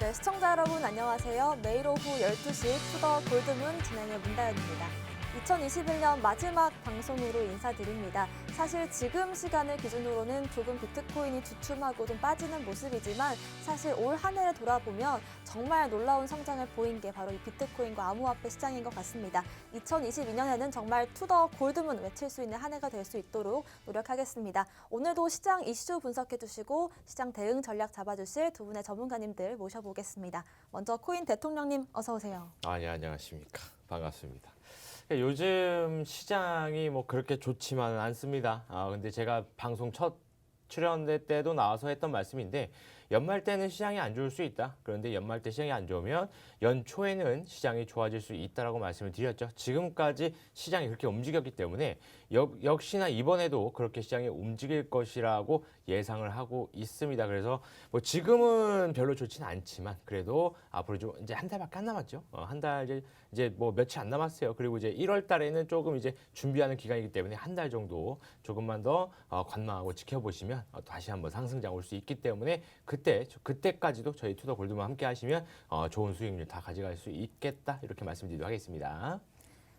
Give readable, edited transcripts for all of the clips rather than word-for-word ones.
네, 시청자 여러분 안녕하세요. 매일 오후 12시 투더 골드문 진행의 문다연입니다. 2021년 마지막 방송으로 인사드립니다. 사실 지금 시간을 기준으로는 조금 비트코인이 주춤하고 좀 빠지는 모습이지만 사실 올 한 해를 돌아보면 정말 놀라운 성장을 보인 게 바로 이 비트코인과 암호화폐 시장인 것 같습니다. 2022년에는 정말 투더 골드문 외칠 수 있는 한 해가 될 수 있도록 노력하겠습니다. 오늘도 시장 이슈 분석해 주시고 시장 대응 전략 잡아주실 두 분의 전문가님들 모셔보겠습니다. 먼저 코인 대통령님 어서 오세요. 네, 안녕하십니까. 반갑습니다. 요즘 시장이 뭐 그렇게 좋지만은 않습니다. 근데 제가 방송 첫 출연 때도 나와서 했던 말씀인데 연말 때는 시장이 안 좋을 수 있다. 그런데 연말 때 시장이 안 좋으면 연초에는 시장이 좋아질 수 있다라고 말씀을 드렸죠. 지금까지 시장이 그렇게 움직였기 때문에 역시나 이번에도 그렇게 시장이 움직일 것이라고 예상을 하고 있습니다. 그래서 뭐 지금은 별로 좋지는 않지만 그래도 앞으로 좀 이제 한 달밖에 안 남았죠. 한 달 이제 뭐 며칠 안 남았어요. 그리고 이제 1월 달에는 조금 이제 준비하는 기간이기 때문에 한 달 정도 조금만 더 관망하고 지켜보시면 다시 한번 상승장 올 수 있기 때문에 그때까지도 저희 투더 골드만 함께 하시면 좋은 수익률 다 가져갈 수 있겠다 이렇게 말씀드리도록 하겠습니다.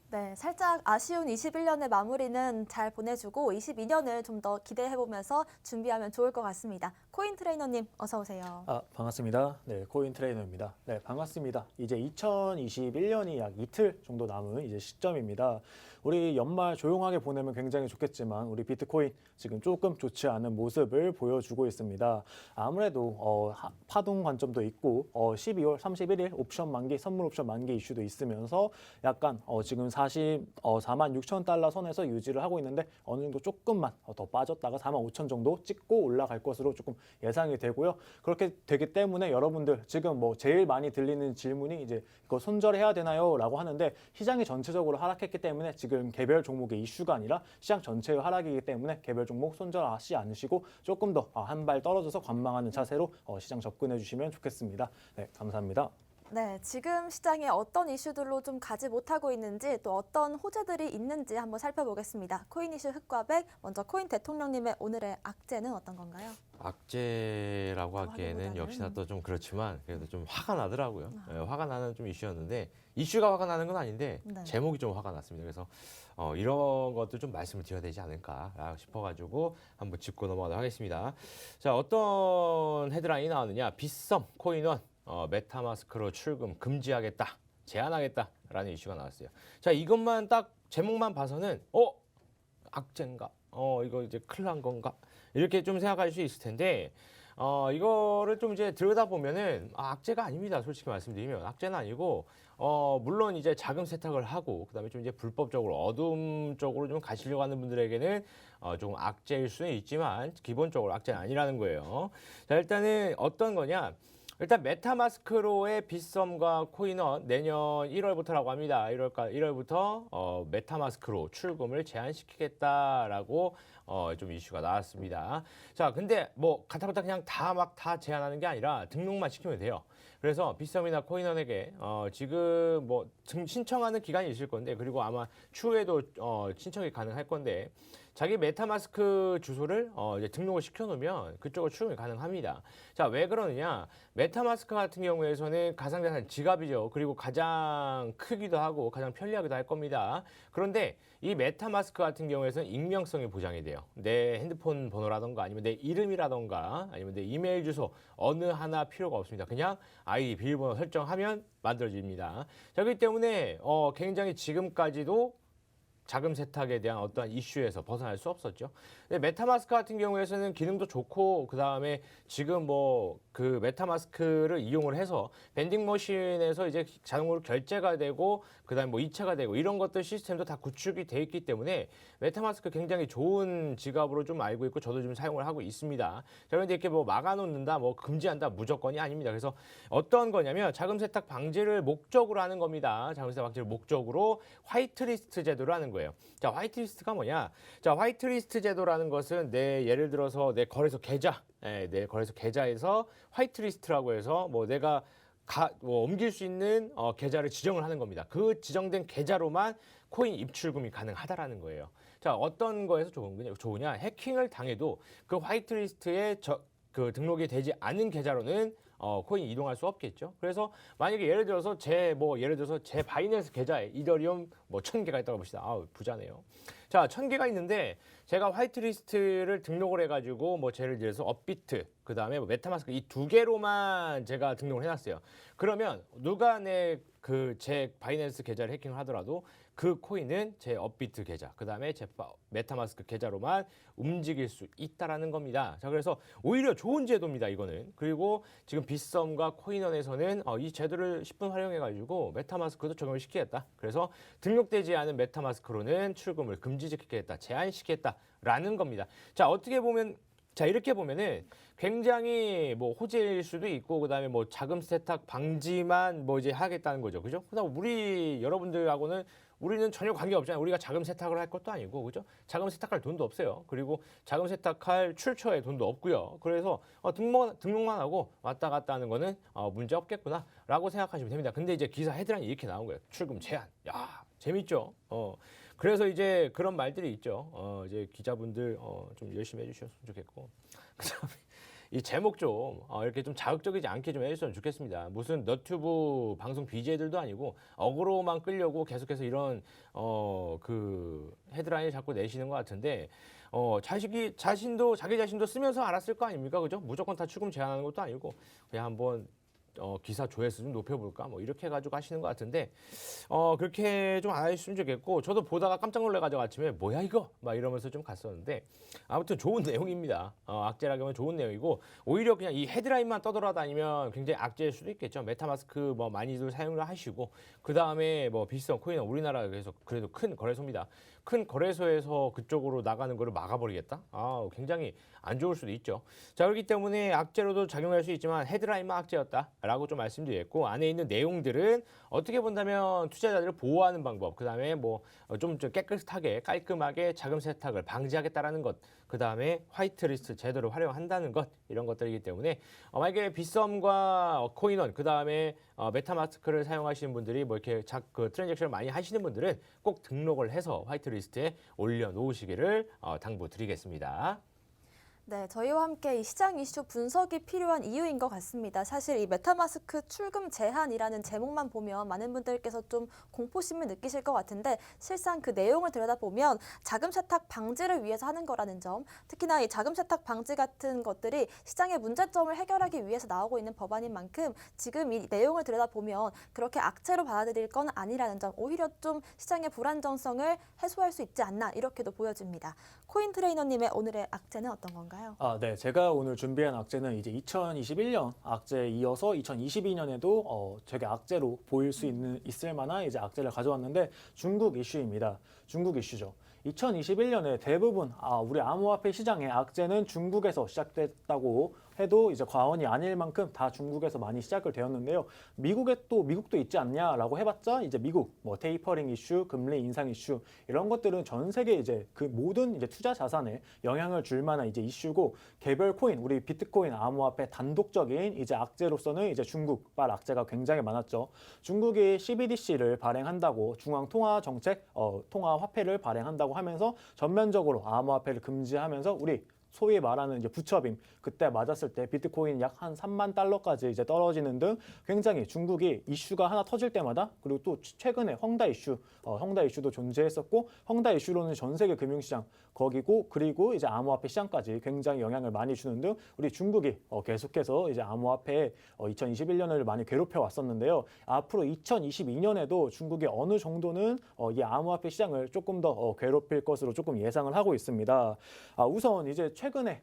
네, 살짝 아쉬운 21년의 마무리는 잘 보내주고 22년을 좀 더 기대해보면서 준비하면 좋을 것 같습니다. 코인 트레이너님 어서 오세요. 반갑습니다. 네, 코인 트레이너입니다. 네, 반갑습니다. 이제 2021년이 약 이틀 정도 남은 이제 시점입니다. 우리 연말 조용하게 보내면 굉장히 좋겠지만 우리 비트코인 지금 조금 좋지 않은 모습을 보여주고 있습니다. 아무래도 파동 관점도 있고 12월 31일 옵션 만기, 선물 옵션 만기 이슈도 있으면서 약간 지금 46,000달러 선에서 유지를 하고 있는데 어느 정도 조금만 더 빠졌다가 45,000 정도 찍고 올라갈 것으로 조금 예상이 되고요. 그렇게 되기 때문에 여러분들 지금 뭐 제일 많이 들리는 질문이 이제 이거 손절해야 되나요? 라고 하는데 시장이 전체적으로 하락했기 때문에 지금 개별 종목의 이슈가 아니라 시장 전체의 하락이기 때문에 개별 종목 손절하지 않으시고 조금 더 한 발 떨어져서 관망하는 자세로 시장 접근해 주시면 좋겠습니다. 네, 감사합니다. 네, 지금 시장에 어떤 이슈들로 좀 가지 못하고 있는지 또 어떤 호재들이 있는지 한번 살펴보겠습니다. 코인 이슈 흑과백, 먼저 코인 대통령님의 오늘의 악재는 어떤 건가요? 악재라고 하기에는 역시나 또 좀 그렇지만 그래도 좀 화가 나더라고요. 네, 화가 나는 좀 이슈였는데 이슈가 화가 나는 건 아닌데 네. 제목이 좀 화가 났습니다. 그래서 이런 것도 좀 말씀을 드려야 되지 않을까 싶어가지고 한번 짚고 넘어가도록 하겠습니다. 자, 어떤 헤드라인이 나왔느냐. 빗썸 코인원 메타마스크로 출금 금지하겠다, 제한하겠다라는 이슈가 나왔어요. 자, 이것만 딱 제목만 봐서는 악재인가? 이거 이제 큰일 난 건가? 이렇게 좀 생각할 수 있을 텐데 이거를 좀 이제 들여다보면은 악재가 아닙니다. 솔직히 말씀드리면 악재는 아니고 물론 이제 자금 세탁을 하고 그다음에 좀 이제 불법적으로 어둠 쪽으로 좀 가시려고 하는 분들에게는 조금 악재일 수는 있지만 기본적으로 악재는 아니라는 거예요. 자, 일단은 어떤 거냐? 일단 메타마스크로의 빗썸과 코인원 내년 1월부터라고 합니다. 1월부터 메타마스크로 출금을 제한시키겠다라고 좀 이슈가 나왔습니다. 자, 근데 뭐 가타부타 그냥 다 제한하는 게 아니라 등록만 시키면 돼요. 그래서 빗썸이나 코인원에게 지금 뭐 신청하는 기간이 있을 건데 그리고 아마 추후에도 신청이 가능할 건데 자기 메타마스크 주소를 이제 등록을 시켜놓으면 그쪽으로 출금이 가능합니다. 자, 왜 그러느냐? 메타마스크 같은 경우에서는 가상자산 지갑이죠. 그리고 가장 크기도 하고 가장 편리하기도 할 겁니다. 그런데 이 메타마스크 같은 경우에서는 익명성이 보장이 돼요. 내 핸드폰 번호라던가 아니면 내 이름이라던가 아니면 내 이메일 주소 어느 하나 필요가 없습니다. 그냥 아이디 비밀번호 설정하면 만들어집니다. 자, 그렇기 때문에 굉장히 지금까지도 자금 세탁에 대한 어떠한 이슈에서 벗어날 수 없었죠. 근데 메타마스크 같은 경우에서는 기능도 좋고 그다음에 지금 뭐 그 메타마스크를 이용을 해서 밴딩 머신에서 이제 자동으로 결제가 되고 그다음에 뭐 2차가 되고 이런 것들 시스템도 다 구축이 돼 있기 때문에 메타마스크 굉장히 좋은 지갑으로 좀 알고 있고 저도 좀 사용을 하고 있습니다. 자, 그런데 이렇게 뭐 막아놓는다, 뭐 금지한다 무조건이 아닙니다. 그래서 어떤 거냐면 자금 세탁 방지를 목적으로 하는 겁니다. 자금 세탁 방지를 목적으로 화이트리스트 제도를 하는 거예요. 자, 화이트리스트가 뭐냐? 자, 화이트리스트 제도라는 것은 예를 들어서 내 거래소 계좌, 내 거래소 계좌에서 화이트리스트라고 해서 뭐 내가 옮길 수 있는 계좌를 지정을 하는 겁니다. 그 지정된 계좌로만 코인 입출금이 가능하다라는 거예요. 자, 어떤 거에서 좋으냐? 해킹을 당해도 그 화이트리스트에 그 등록이 되지 않은 계좌로는 코인 이동할 수 없겠죠. 그래서 만약에 예를 들어서 제 바이낸스 계좌에 이더리움 뭐 1,000개가 있다고 봅시다. 부자네요. 자, 1,000개가 있는데 제가 화이트리스트를 등록을 해가지고 뭐 예를 들어서 업비트, 그 다음에 뭐 메타마스크 이 2개로만 제가 등록을 해놨어요. 그러면 누가 제 바이낸스 계좌를 해킹을 하더라도 그 코인은 제 업비트 계좌, 그 다음에 제 메타마스크 계좌로만 움직일 수 있다라는 겁니다. 자, 그래서 오히려 좋은 제도입니다, 이거는. 그리고 지금 빗썸과 코인원에서는 이 제도를 10분 활용해가지고 메타마스크도 적용을 시키겠다. 그래서 등록되지 않은 메타마스크로는 출금을 금지시키겠다, 제한시키겠다라는 겁니다. 자, 어떻게 보면 이렇게 보면은 굉장히 뭐 호재일 수도 있고, 그다음에 뭐 자금 세탁 방지만 뭐 이제 하겠다는 거죠. 그죠? 그다음 우리는 전혀 관계 없잖아요. 우리가 자금 세탁을 할 것도 아니고, 그죠? 자금 세탁할 돈도 없어요. 그리고 자금 세탁할 출처에 돈도 없고요. 그래서 등록만 하고 왔다 갔다 하는 거는 문제 없겠구나라고 생각하시면 됩니다. 근데 이제 기사 헤드라인이 이렇게 나온 거예요. 출금 제한. 야, 재밌죠? 그래서 이제 그런 말들이 있죠. 이제 기자분들 좀 열심히 해주셨으면 좋겠고. 그다음에 이 제목 좀 이렇게 좀 자극적이지 않게 좀 해줬으면 좋겠습니다. 무슨 너튜브 방송 BJ들도 아니고 어그로만 끌려고 계속해서 이런 그 헤드라인을 자꾸 내시는 것 같은데 자기 자신도 쓰면서 알았을 거 아닙니까, 그죠? 무조건 다 출금 제한하는 것도 아니고 그냥 한번 기사 조회수 좀 높여볼까 뭐 이렇게 해가지고 하시는 것 같은데 그렇게 좀 안 하셨으면 좋겠고, 저도 보다가 깜짝 놀래가지고 아침에 뭐야 이거 막 이러면서 좀 갔었는데 아무튼 좋은 내용입니다. 악재라고 하면 좋은 내용이고, 오히려 그냥 이 헤드라인만 떠돌아다니면 굉장히 악재일 수도 있겠죠. 메타마스크 뭐 많이들 사용을 하시고, 그 다음에 뭐 비슷한 코인은 우리나라에서 그래도 큰 거래소입니다. 큰 거래소에서 그쪽으로 나가는 거를 막아버리겠다? 굉장히 안 좋을 수도 있죠. 자, 그렇기 때문에 악재로도 작용할 수 있지만 헤드라인만 악재였다라고 좀 말씀드렸고, 안에 있는 내용들은 어떻게 본다면 투자자들을 보호하는 방법, 그 다음에 뭐 좀 깨끗하게 깔끔하게 자금 세탁을 방지하겠다라는 것, 그 다음에 화이트리스트 제도를 활용한다는 것, 이런 것들이기 때문에 만약에 빗썸과 코인원, 그 다음에 메타마스크를 사용하시는 분들이 뭐 이렇게 그 트랜잭션을 많이 하시는 분들은 꼭 등록을 해서 화이트리스트에 올려놓으시기를 당부드리겠습니다. 네, 저희와 함께 이 시장 이슈 분석이 필요한 이유인 것 같습니다. 사실 이 메타마스크 출금 제한이라는 제목만 보면 많은 분들께서 좀 공포심을 느끼실 것 같은데, 실상 그 내용을 들여다보면 자금 세탁 방지를 위해서 하는 거라는 점, 특히나 이 자금 세탁 방지 같은 것들이 시장의 문제점을 해결하기 위해서 나오고 있는 법안인 만큼 지금 이 내용을 들여다보면 그렇게 악재로 받아들일 건 아니라는 점, 오히려 좀 시장의 불안정성을 해소할 수 있지 않나 이렇게도 보여집니다. 코인 트레이너님의 오늘의 악재는 어떤 건가요? 네. 제가 오늘 준비한 악재는 이제 2021년 악재에 이어서 2022년에도 되게 악재로 보일 수 있을 만한 이제 악재를 가져왔는데, 중국 이슈입니다. 중국 이슈죠. 2021년에 대부분 우리 암호화폐 시장의 악재는 중국에서 시작됐다고 해도 이제 과언이 아닐 만큼 다 중국에서 많이 시작을 되었는데요. 미국도 있지 않냐라고 해봤자 이제 미국 뭐 테이퍼링 이슈, 금리 인상 이슈, 이런 것들은 전 세계 이제 그 모든 이제 투자 자산에 영향을 줄 만한 이제 이슈고, 개별 코인, 우리 비트코인 암호화폐 단독적인 이제 악재로서는 이제 중국발 악재가 굉장히 많았죠. 중국이 CBDC를 발행한다고, 중앙 통화 정책 통화 화폐를 발행한다고 하면서 전면적으로 암호화폐를 금지하면서 우리 소위 말하는 이제 부처빔, 그때 맞았을 때 비트코인 약 한 3만 달러까지 이제 떨어지는 등 굉장히 중국이 이슈가 하나 터질 때마다, 그리고 또 최근에 헝다 이슈도 존재했었고, 헝다 이슈로는 전 세계 금융시장 거기고, 그리고 이제 암호화폐 시장까지 굉장히 영향을 많이 주는 등 우리 중국이 계속해서 이제 암호화폐 2021년을 많이 괴롭혀 왔었는데요. 앞으로 2022년에도 중국이 어느 정도는 이 암호화폐 시장을 조금 더 괴롭힐 것으로 조금 예상을 하고 있습니다. 우선 이제 최근에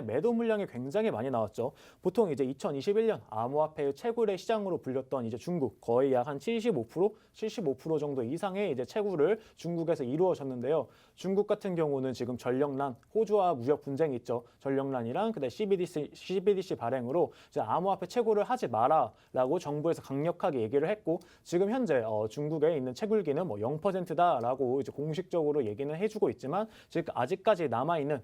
매도 물량이 굉장히 많이 나왔죠. 보통 이제 2021년 암호화폐의 채굴의 시장으로 불렸던 이제 중국, 거의 약 한 75% 정도 이상의 이제 채굴을 중국에서 이루어졌는데요. 중국 같은 경우는 지금 전력난, 호주와 무역 분쟁이 있죠. 전력난이랑 그다음 CBDC 발행으로 이제 암호화폐 채굴을 하지 마라라고 정부에서 강력하게 얘기를 했고, 지금 현재 중국에 있는 채굴기는 뭐 0%다라고 이제 공식적으로 얘기는 해주고 있지만, 즉 아직까지 남아 있는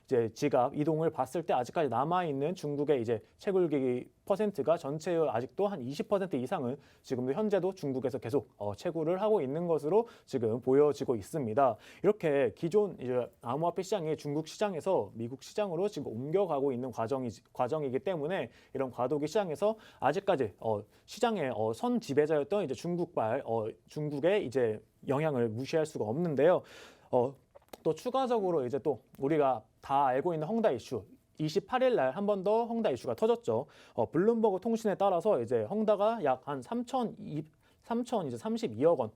이제 이제 지갑 이동을 봤을 때 아직까지 남아 있는 중국의 이제 채굴기 퍼센트가 전체의 아직도 한 20% 이상은 지금도 현재도 중국에서 계속 채굴을 하고 있는 것으로 지금 보여지고 있습니다. 이렇게 기존 이제 암호화폐 시장이 중국 시장에서 미국 시장으로 지금 옮겨가고 있는 과정이기 때문에 이런 과도기 시장에서 아직까지 시장의 선 지배자였던 이제 중국의 이제 영향을 무시할 수가 없는데요. 또 추가적으로 이제 또 우리가 다 알고 있는 헝다 이슈 28일 날 한 번 더 헝다 이슈가 터졌죠. 블룸버그 통신에 따라서 이제 헝다가 약 한 3,032억 원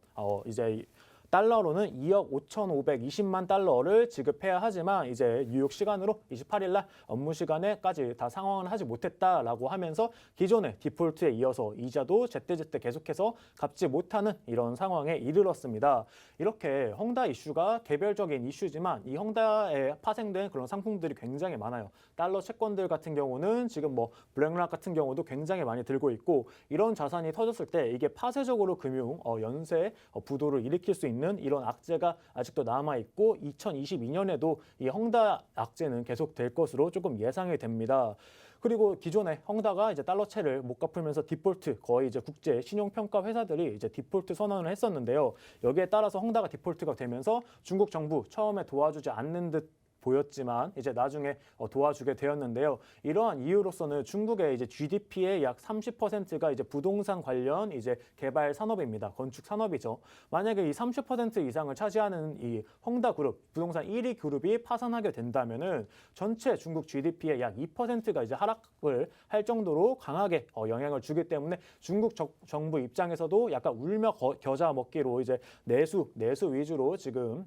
이제 달러로는 2억 5,520만 달러를 지급해야 하지만 이제 뉴욕 시간으로 28일 날 업무 시간에까지 다 상환을 하지 못했다라고 하면서 기존의 디폴트에 이어서 이자도 제때제때 계속해서 갚지 못하는 이런 상황에 이르렀습니다. 이렇게 헝다 이슈가 개별적인 이슈지만 이 헝다에 파생된 그런 상품들이 굉장히 많아요. 달러 채권들 같은 경우는 지금 뭐 블랙락 같은 경우도 굉장히 많이 들고 있고 이런 자산이 터졌을 때 이게 파쇄적으로 금융 연쇄 부도를 일으킬 수 있는 이런 악재가 아직도 남아 있고 2022년에도 이 헝다 악재는 계속 될 것으로 조금 예상이 됩니다. 그리고 기존에 헝다가 이제 달러채를 못 갚으면서 디폴트 거의 이제 국제 신용평가 회사들이 이제 디폴트 선언을 했었는데요. 여기에 따라서 헝다가 디폴트가 되면서 중국 정부 처음에 도와주지 않는 듯 보였지만 이제 나중에 도와주게 되었는데요. 이러한 이유로서는 중국의 이제 GDP의 약 30%가 이제 부동산 관련 이제 개발 산업입니다. 건축 산업이죠. 만약에 이 30% 이상을 차지하는 이 헝다 그룹, 부동산 1위 그룹이 파산하게 된다면은 전체 중국 GDP의 약 2%가 이제 하락을 할 정도로 강하게 영향을 주기 때문에 중국 정부 입장에서도 약간 울며 겨자 먹기로 이제 내수 위주로 지금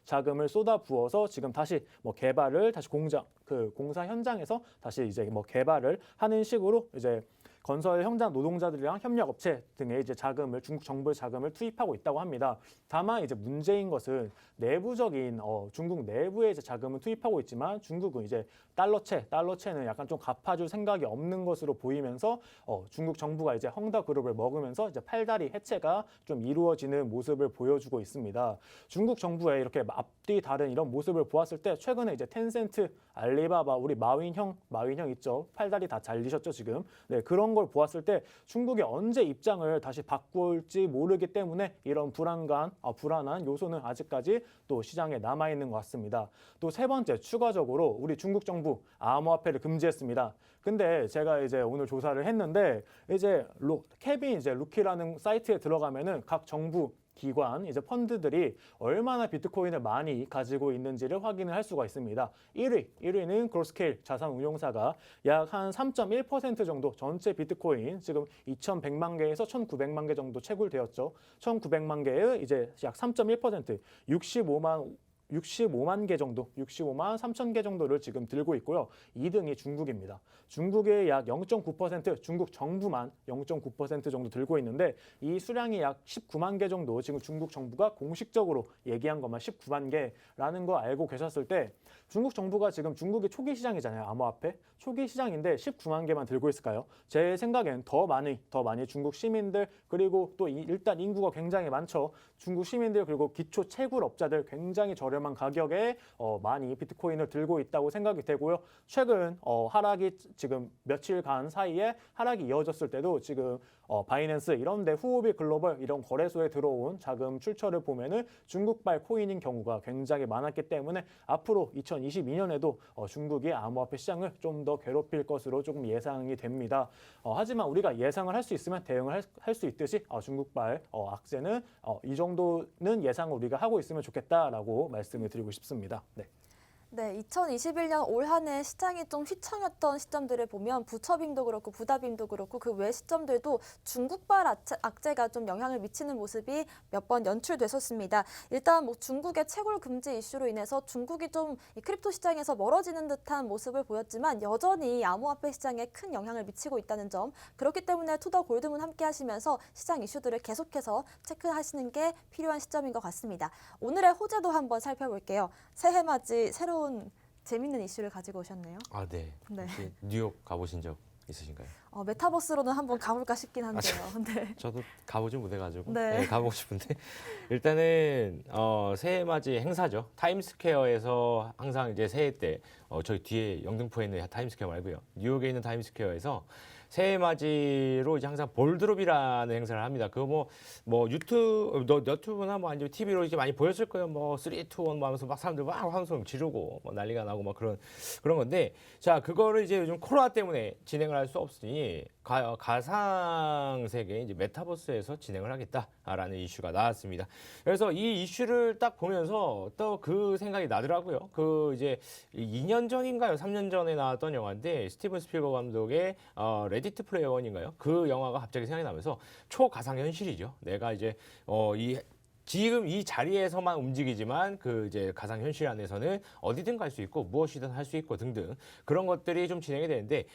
자금을 쏟아 부어서 지금 다시 뭐 개발을 다시 공사 현장에서 다시 이제 뭐 개발을 하는 식으로 이제 건설 현장 노동자들이랑 협력업체 등의 이제 중국 정부의 자금을 투입하고 있다고 합니다. 다만 이제 문제인 것은 내부적인 중국 내부에 이제 자금을 투입하고 있지만 중국은 이제 달러채는 약간 좀 갚아줄 생각이 없는 것으로 보이면서 중국 정부가 이제 헝다 그룹을 먹으면서 이제 팔다리 해체가 좀 이루어지는 모습을 보여주고 있습니다. 중국 정부의 이렇게 앞뒤 다른 이런 모습을 보았을 때 최근에 이제 텐센트, 알리바바, 우리 마윈형 있죠. 팔다리 다 잘리셨죠 지금. 네, 그런 걸 보았을 때 중국이 언제 입장을 다시 바꿀지 모르기 때문에 이런 불안한 요소는 아직까지 또 시장에 남아 있는 것 같습니다. 또 세 번째 추가적으로 우리 중국 정부 암호화폐를 금지했습니다. 근데 제가 이제 오늘 조사를 했는데 이제 케빈 이제 루키라는 사이트에 들어가면은 각 정부 기관, 이제 펀드들이 얼마나 비트코인을 많이 가지고 있는지를 확인을 할 수가 있습니다. 1위는 그로스케일 자산운용사가 약 한 3.1% 정도 전체 비트코인 지금 2,100만 개에서 1,900만 개 정도 채굴되었죠. 1,900만 개의 이제 약 3.1% 65만 개 정도, 65만 3천 개 정도를 지금 들고 있고요. 2등이 중국입니다. 중국의 약 0.9%, 중국 정부만 0.9% 정도 들고 있는데 이 수량이 약 19만 개 정도 지금 중국 정부가 공식적으로 얘기한 것만 19만 개라는 거 알고 계셨을 때 중국 정부가 지금 중국이 초기 시장이잖아요. 암호화폐. 초기 시장인데 19만 개만 들고 있을까요? 제 생각엔 더 많이 중국 시민들 그리고 또 일단 인구가 굉장히 많죠. 중국 시민들 그리고 기초 채굴업자들 굉장히 저렴한 가격에 많이 비트코인을 들고 있다고 생각이 되고요. 최근 하락이 지금 며칠간 사이에 하락이 이어졌을 때도 지금 바이낸스 이런 데 후오비 글로벌 이런 거래소에 들어온 자금 출처를 보면은 중국발 코인인 경우가 굉장히 많았기 때문에 앞으로 2022년에도 중국이 암호화폐 시장을 좀 더 괴롭힐 것으로 조금 예상이 됩니다. 하지만 우리가 예상을 할 수 있으면 대응을 할 수 있듯이 중국발 악재는 이 정도는 예상을 우리가 하고 있으면 좋겠다라고 말씀을 드리고 싶습니다. 네. 네, 2021년 올 한 해 시장이 좀 휘청였던 시점들을 보면 부처빔도 그렇고 부다빔도 그렇고 그 외 시점들도 중국발 악재가 좀 영향을 미치는 모습이 몇 번 연출됐었습니다. 일단 뭐 중국의 채굴 금지 이슈로 인해서 중국이 좀 이 크립토 시장에서 멀어지는 듯한 모습을 보였지만 여전히 암호화폐 시장에 큰 영향을 미치고 있다는 점, 그렇기 때문에 투더 골드문 함께 하시면서 시장 이슈들을 계속해서 체크하시는 게 필요한 시점인 것 같습니다. 오늘의 호재도 한번 살펴볼게요. 새해 맞이 새로운 재밌는 이슈를 가지고 오셨네요. 아, 네. 네. 혹시 뉴욕 가보신 적 있으신가요? 메타버스로는 한번 가볼까 싶긴 한데요. 네. 저도 가보진 못해가지고 네. 가보고 싶은데 일단은 새해맞이 행사죠. 타임스퀘어에서 항상 이제 새해 때 저희 뒤에 영등포에 있는 타임스퀘어 말고요. 뉴욕에 있는 타임스퀘어에서 새해맞이로 이제 항상 볼드롭이라는 행사를 합니다. 그거 뭐 유튜브나 뭐 아니면 TV로 이제 많이 보였을 거예요. 뭐 3, 2, 1 뭐 하면서 막 사람들 막 환호성 지르고 뭐 난리가 나고 막 그런 건데 자 그거를 이제 요즘 코로나 때문에 진행을 할 수 없으니 가상 세계 이제 메타버스에서 진행을 하겠다라는 이슈가 나왔습니다. 그래서 이 이슈를 딱 보면서 또 그 생각이 나더라고요. 그 이제 2년 전인가요? 3년 전에 나왔던 영화인데 스티븐 스필버그 감독의 레디 투 플레이 원인가요? 그 영화가 갑자기 생각이 나면서 초가상 현실이죠. 내가 이제 지금 이 자리에서만 움직이지만 그 이제 가상 현실 안에서는 어디든 갈 수 있고 무엇이든 할 수 있고 등등 그런 것들이 좀 진행이 되는데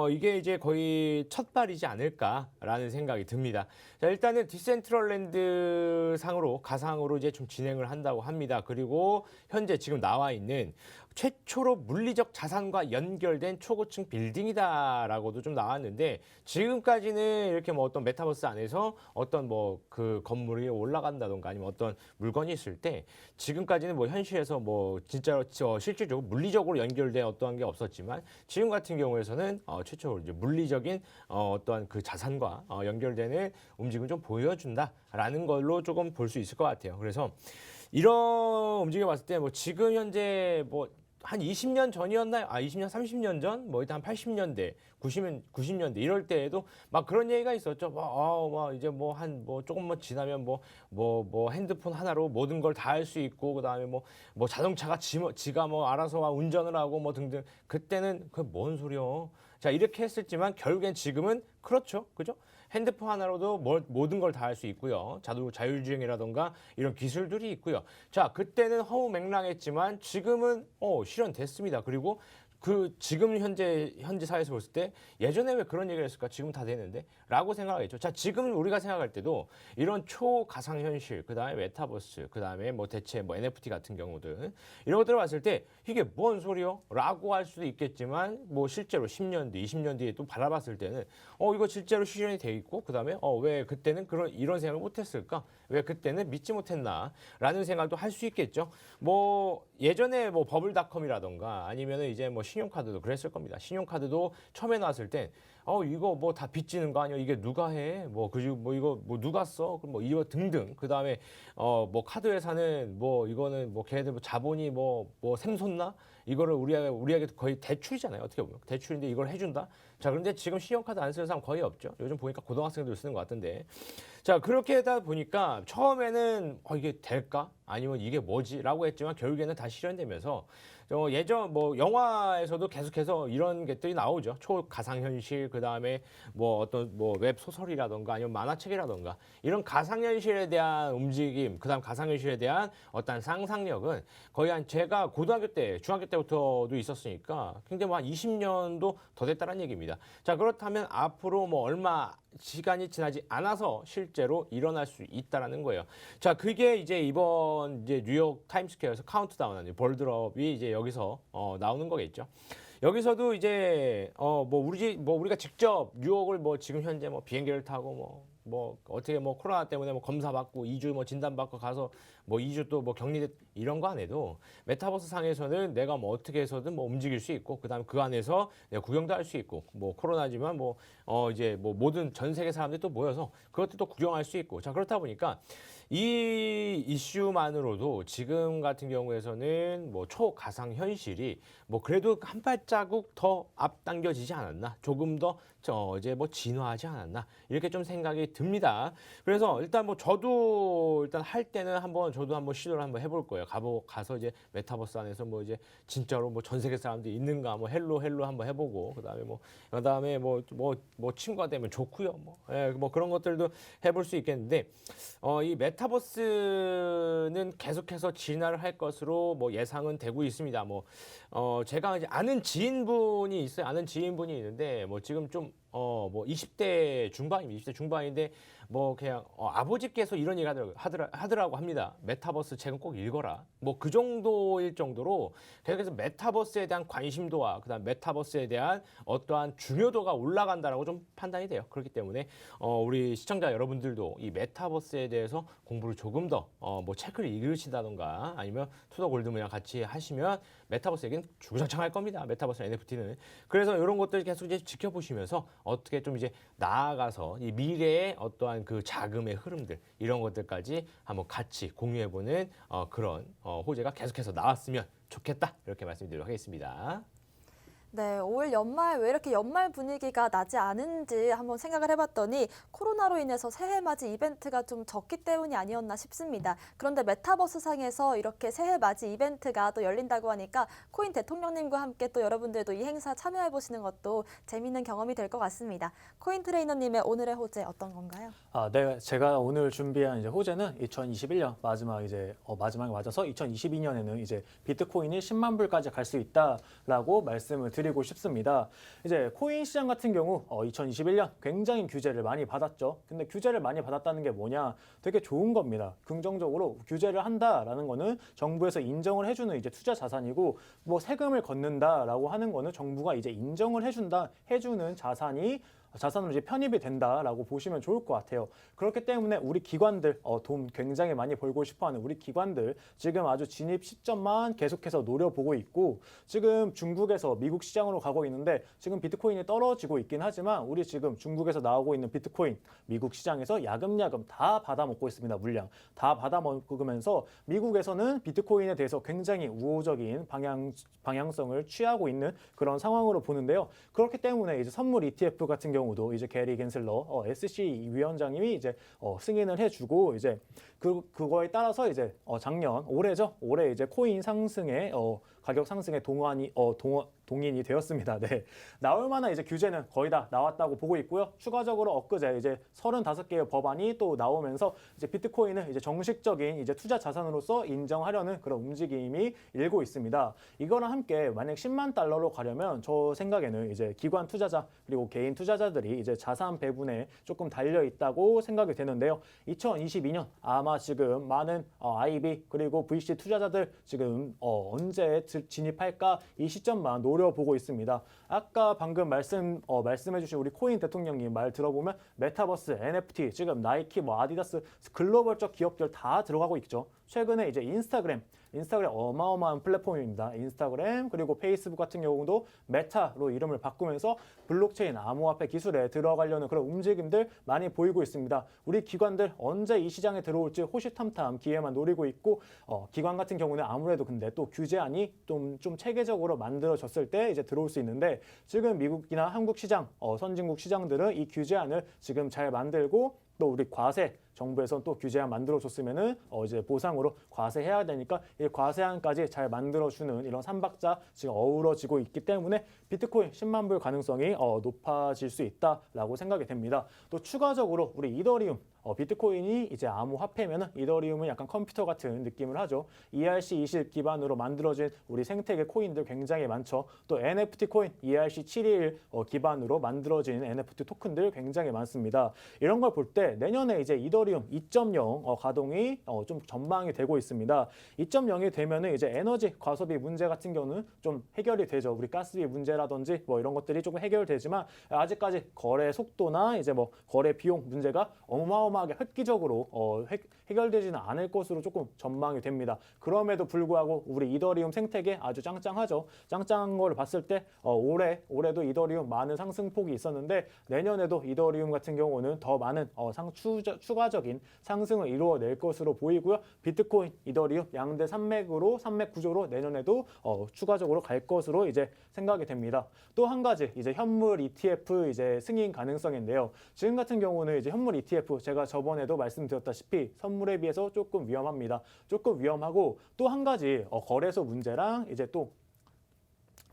이게 이제 거의 첫 발이지 않을까라는 생각이 듭니다. 자, 일단은 디센트럴랜드 상으로 가상으로 이제 좀 진행을 한다고 합니다. 그리고 현재 지금 나와 있는 최초로 물리적 자산과 연결된 초고층 빌딩이다라고도 좀 나왔는데 지금까지는 이렇게 뭐 어떤 메타버스 안에서 어떤 뭐 그 건물이 올라간다던가 아니면 어떤 물건이 있을 때 지금까지는 뭐 현실에서 뭐 진짜로 실질적으로 물리적으로 연결된 어떠한 게 없었지만 지금 같은 경우에서는 최초로 이제 물리적인 어떠한 그 자산과 연결되는 움직임을 좀 보여준다라는 걸로 조금 볼 수 있을 것 같아요. 그래서 이런 움직임 봤을 때 뭐 지금 현재 뭐 한 20년 전이었나요? 20년, 30년 전? 뭐 일단 80년대, 90년대 이럴 때에도 막 그런 얘기가 있었죠. 막 이제 뭐 조금만 지나면 뭐 핸드폰 하나로 모든 걸 다 할 수 있고 그다음에 뭐 자동차가 지가 뭐 알아서 운전을 하고 뭐 등등. 그때는 그 뭔 소리요? 자, 이렇게 했었지만 결국엔 지금은 그렇죠. 그죠? 핸드폰 하나로도 모든 걸 다 할 수 있고요. 자율주행이라던가 이런 기술들이 있고요. 자, 그때는 허무맹랑했지만 지금은 실현됐습니다. 그리고 그 지금 현재 사회에서 봤을 때 예전에 왜 그런 얘기를 했을까? 지금 다 되는데? 라고 생각하겠죠. 자, 지금 우리가 생각할 때도 이런 초가상현실, 그 다음에 메타버스, 그 다음에 뭐 대체 뭐 NFT 같은 경우들 이런 것들을 봤을 때 이게 뭔 소리요? 라고 할 수도 있겠지만 뭐 실제로 10년 뒤, 20년 뒤에 또 바라봤을 때는 이거 실제로 실현이 돼 있고 그 다음에 왜 그때는 이런 생각을 못했을까? 왜 그때는 믿지 못했나? 라는 생각도 할 수 있겠죠. 뭐 예전에 뭐 버블닷컴이라던가 아니면은 이제 뭐 신용카드도 그랬을 겁니다. 신용카드도 처음에 나왔을 땐 이거 뭐 다 빚지는 거 아니야? 이게 누가 해? 그리고 이거 뭐 누가 써? 뭐 이거 등등. 그다음에 뭐 카드 회사는 뭐 이거는 뭐 걔네들 뭐 자본이 뭐 샘솟나? 이거를 우리에게 거의 대출이잖아요. 어떻게 보면 대출인데 이걸 해준다. 자, 그런데 지금 신용카드 안 쓰는 사람 거의 없죠. 요즘 보니까 고등학생들 쓰는 것 같은데. 자, 그렇게 하다 보니까 처음에는 이게 될까? 아니면 이게 뭐지? 라고 했지만 결국에는 다 실현되면서 예전 뭐 영화에서도 계속해서 이런 것들이 나오죠. 초가상현실, 그 다음에 뭐 어떤 뭐 웹 소설이라던가 아니면 만화책이라던가 이런 가상현실에 대한 움직임, 그 다음 가상현실에 대한 어떤 상상력은 거의 제가 고등학교 때, 중학교 때부터도 있었으니까 굉장히 뭐 한 20년도 더 됐다는 얘기입니다. 자, 그렇다면 앞으로 뭐 얼마 시간이 지나지 않아서 실제로 일어날 수 있다라는 거예요. 자, 그게 이제 이번 이제 뉴욕 타임스퀘어에서 카운트다운하는 볼드롭이 이제 여기서 나오는 거겠죠. 여기서도 이제 우리가 직접 뉴욕을 뭐 지금 현재 뭐 비행기를 타고 뭐 어떻게 뭐 코로나 때문에 뭐 검사 받고 2주 뭐 진단 받고 가서 뭐 2주 또 뭐 격리 이런 거 안 해도 메타버스 상에서는 내가 뭐 어떻게 해서든 뭐 움직일 수 있고 그다음 그 안에서 내가 구경도 할 수 있고 뭐 코로나지만 이제 뭐 모든 전 세계 사람들이 또 모여서 그것도 또 구경할 수 있고 자 그렇다 보니까 이 이슈만으로도 지금 같은 경우에서는 뭐 초가상 현실이 뭐 그래도 한 발자국 더 앞당겨지지 않았나 조금 더 이제 뭐 진화하지 않았나 이렇게 좀 생각이 듭니다. 그래서 일단 뭐 저도 일단 할 때는 저도 한번 시도를 한번 해볼 거예요. 가서 이제 메타버스 안에서 뭐 이제 진짜로 뭐 전 세계 사람들이 있는가 뭐 헬로 한번 해보고 그다음에 뭐 친구가 되면 좋고요. 뭐 그런 것들도 해볼 수 있겠는데 이 메타버스는 계속해서 진화를 할 것으로 뭐 예상은 되고 있습니다. 제가 이제 아는 지인분이 있어요. 아는 지인분이 있는데 뭐 지금 좀 뭐 20대 중반입니다. 20대 중반인데 뭐 그냥 아버지께서 이런 얘기 하더라고 합니다. 메타버스 책은 꼭 읽어라. 뭐 그 정도일 정도로 계속해서 메타버스에 대한 관심도와 그다음 메타버스에 대한 어떠한 중요도가 올라간다라고 좀 판단이 돼요. 그렇기 때문에 우리 시청자 여러분들도 이 메타버스에 대해서 공부를 조금 더 뭐 책을 읽으신다던가 아니면 투더 골드문이랑 같이 하시면 메타버스 얘기는 주구장창할 겁니다. 메타버스 NFT는. 그래서 이런 것들 계속 이제 지켜보시면서 어떻게 좀 이제 나아가서 이 미래의 어떠한 그 자금의 흐름들 이런 것들까지 한번 같이 공유해보는 그런 호재가 계속해서 나왔으면 좋겠다 이렇게 말씀드리도록 하겠습니다. 네, 올 연말 왜 이렇게 연말 분위기가 나지 않은지 한번 생각을 해봤더니 코로나로 인해서 새해 맞이 이벤트가 좀 적기 때문이 아니었나 싶습니다. 그런데 메타버스 상에서 이렇게 새해 맞이 이벤트가 또 열린다고 하니까 코인 대통령님과 함께 또 여러분들도 이 행사 참여해보시는 것도 재미있는 경험이 될 것 같습니다. 코인 트레이너님의 오늘의 호재 어떤 건가요? 네, 제가 오늘 준비한 이제 호재는 2021년 마지막에 맞아서 2022년에는 이제 비트코인이 10만 불까지 갈 수 있다라고 말씀을 드리고 싶습니다. 이제 코인 시장 같은 경우 2021년 굉장히 규제를 많이 받았죠. 근데 규제를 많이 받았다는 게 뭐냐? 되게 좋은 겁니다. 긍정적으로 규제를 한다라는 거는 정부에서 인정을 해주는 이제 투자 자산이고 뭐 세금을 걷는다라고 하는 거는 정부가 이제 인정을 해주는 자산으로 이제 편입이 된다라고 보시면 좋을 것 같아요. 그렇기 때문에 우리 기관들 돈 굉장히 많이 벌고 싶어하는 우리 기관들 지금 아주 진입 시점만 계속해서 노려보고 있고 지금 중국에서 미국 시장으로 가고 있는데 지금 비트코인이 떨어지고 있긴 하지만 우리 지금 중국에서 나오고 있는 비트코인 미국 시장에서 야금야금 다 받아먹고 있습니다. 물량 다 받아먹으면서 미국에서는 비트코인에 대해서 굉장히 우호적인 방향성을 취하고 있는 그런 상황으로 보는데요. 그렇기 때문에 이제 선물 ETF 같은 경우도 이제 게리 겐슬러 SC 위원장님이 이제 승인을 해주고 이제 그거에 따라서 이제 올해 이제 코인 상승에 가격 상승에 동인이 되었습니다. 네. 나올 만한 이제 규제는 거의 다 나왔다고 보고 있고요. 추가적으로 엊그제 이제 35개의 법안이 또 나오면서 이제 비트코인을 이제 정식적인 이제 투자 자산으로서 인정하려는 그런 움직임이 일고 있습니다. 이거랑 함께 만약 10만 달러로 가려면 저 생각에는 이제 기관 투자자 그리고 개인 투자자들이 이제 자산 배분에 조금 달려 있다고 생각이 되는데요. 2022년 아마 지금 많은 IB 그리고 VC 투자자들 지금 언제 진입할까 이 시점만 노려보고 있습니다. 아까 방금 말씀해주신 우리 코인 대통령님 말 들어보면 메타버스, NFT, 지금 나이키, 아디다스 글로벌적 기업들 다 들어가고 있죠. 최근에 이제 인스타그램 어마어마한 플랫폼입니다. 인스타그램 그리고 페이스북 같은 경우도 메타로 이름을 바꾸면서 블록체인 암호화폐 기술에 들어가려는 그런 움직임들 많이 보이고 있습니다. 우리 기관들 언제 이 시장에 들어올지 호시탐탐 기회만 노리고 있고 기관 같은 경우는 아무래도 근데 또 규제안이 좀 체계적으로 만들어졌을 때 이제 들어올 수 있는데 지금 미국이나 한국 시장 선진국 시장들은 이 규제안을 지금 잘 만들고 또 우리 정부에서 또 규제안 만들어줬으면은 이제 보상으로 과세해야 되니까 이 과세안까지 잘 만들어주는 이런 삼박자 지금 어우러지고 있기 때문에 비트코인 10만 불 가능성이 높아질 수 있다라고 생각이 됩니다. 또 추가적으로 우리 이더리움 비트코인이 이제 암호화폐면은 이더리움은 약간 컴퓨터 같은 느낌을 하죠. ERC20 기반으로 만들어진 우리 생태계 코인들 굉장히 많죠. 또 NFT 코인 ERC721 기반으로 만들어진 NFT 토큰들 굉장히 많습니다. 이런 걸 볼 때 내년에 이제 이더리움 2.0 가동이 좀 전망이 되고 있습니다. 2.0이 되면은 이제 에너지 과소비 문제 같은 경우는 좀 해결이 되죠. 우리 가스비 문제라든지 뭐 이런 것들이 조금 해결되지만 아직까지 거래 속도나 이제 뭐 거래 비용 문제가 어마어마하게 획기적으로 해결되지는 않을 것으로 조금 전망이 됩니다. 그럼에도 불구하고 우리 이더리움 생태계 아주 짱짱하죠. 짱짱한 걸 봤을 때 올해도 이더리움 많은 상승폭이 있었는데 내년에도 이더리움 같은 경우는 더 많은 추가적인 상승을 이루어낼 것으로 보이고요. 비트코인, 이더리움 양대 산맥 구조로 내년에도 추가적으로 갈 것으로 이제 생각이 됩니다. 또 한 가지 이제 현물 ETF 이제 승인 가능성인데요. 지금 같은 경우는 이제 현물 ETF 제가 저번에도 말씀드렸다시피 선물에 비해서 조금 위험합니다. 조금 위험하고 또 한 가지 거래소 문제랑 이제 또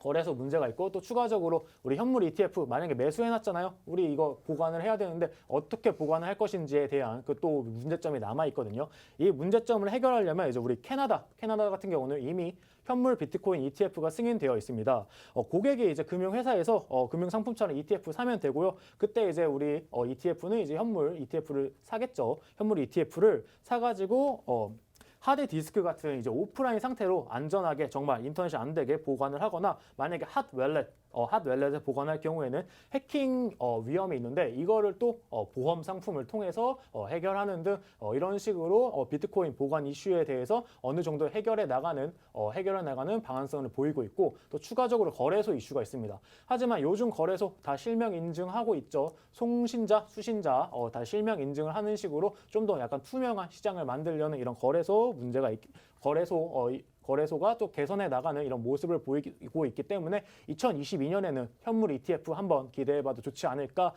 거래소 문제가 있고 또 추가적으로 우리 현물 ETF 만약에 매수해놨잖아요. 우리 이거 보관을 해야 되는데 어떻게 보관을 할 것인지에 대한 그 또 문제점이 남아 있거든요. 이 문제점을 해결하려면 이제 우리 캐나다 같은 경우는 이미 현물 비트코인 ETF가 승인되어 있습니다. 고객이 이제 금융회사에서 금융상품처럼 ETF 사면 되고요. 그때 이제 우리 ETF는 이제 현물 ETF를 사겠죠. 현물 ETF를 사가지고 하드 디스크 같은 이제 오프라인 상태로 안전하게 정말 인터넷이 안 되게 보관을 하거나 만약에 핫 웰렛에 보관할 경우에는 해킹 위험이 있는데 이거를 또 보험 상품을 통해서 해결하는 등 이런 식으로 비트코인 보관 이슈에 대해서 어느 정도 해결해 나가는 방안성을 보이고 있고 또 추가적으로 거래소 이슈가 있습니다. 하지만 요즘 거래소 다 실명 인증하고 있죠. 송신자, 수신자 다 실명 인증을 하는 식으로 좀 더 약간 투명한 시장을 만들려는 이런 거래소가 또 개선해 나가는 이런 모습을 보이고 있기 때문에 2022년에는 현물 ETF 한번 기대해봐도 좋지 않을까.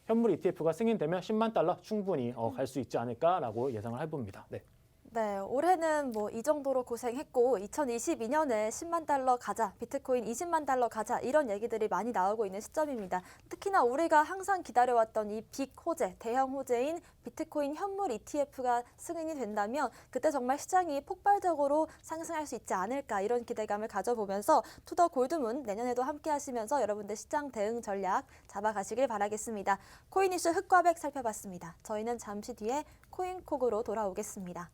현물 ETF가 승인되면 10만 달러 충분히 갈 수 있지 않을까라고 예상을 해봅니다. 네. 네, 올해는 뭐 이 정도로 고생했고 2022년에 10만 달러 가자, 비트코인 20만 달러 가자 이런 얘기들이 많이 나오고 있는 시점입니다. 특히나 우리가 항상 기다려왔던 이 빅 호재, 대형 호재인 비트코인 현물 ETF가 승인이 된다면 그때 정말 시장이 폭발적으로 상승할 수 있지 않을까 이런 기대감을 가져보면서 투더 골드문 내년에도 함께 하시면서 여러분들 시장 대응 전략 잡아가시길 바라겠습니다. 코인 이슈 흑과백 살펴봤습니다. 저희는 잠시 뒤에 코인콕으로 돌아오겠습니다.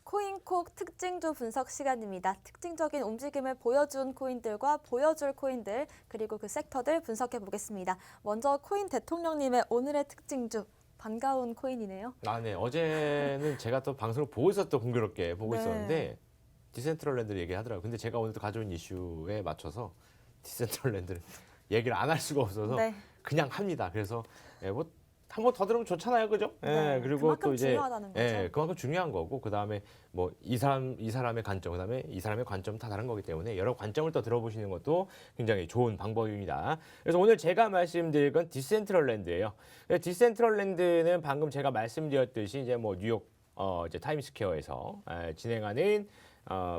코인콕 특징주 분석 시간입니다. 특징적인 움직임을 보여준 코인들과 보여줄 코인들 그리고 그 섹터들 분석해 보겠습니다. 먼저 코인 대통령님의 오늘의 특징주 반가운 코인이네요. 네. 어제는 제가 또 방송을 보고 있었던 공교롭게 보고 네. 있었는데 디센트럴랜드를 얘기하더라고요. 근데 제가 오늘 또 가져온 이슈에 맞춰서 디센트럴랜드를 얘기를 안 할 수가 없어서 네. 그냥 합니다. 그래서 뭐 한 번 더 들으면 좋잖아요, 그죠? 네, 그리고 그만큼 또 이제 중요하다는 거죠. 그만큼 중요한 거고 그 다음에 뭐 이 사람의 관점, 그 다음에 이 사람의 관점 다 다른 거기 때문에 여러 관점을 또 들어보시는 것도 굉장히 좋은 방법입니다. 그래서 오늘 제가 말씀드릴 건 디센트럴랜드예요. 디센트럴랜드는 방금 제가 말씀드렸듯이 이제 뭐 뉴욕 이제 타임스퀘어에서 진행하는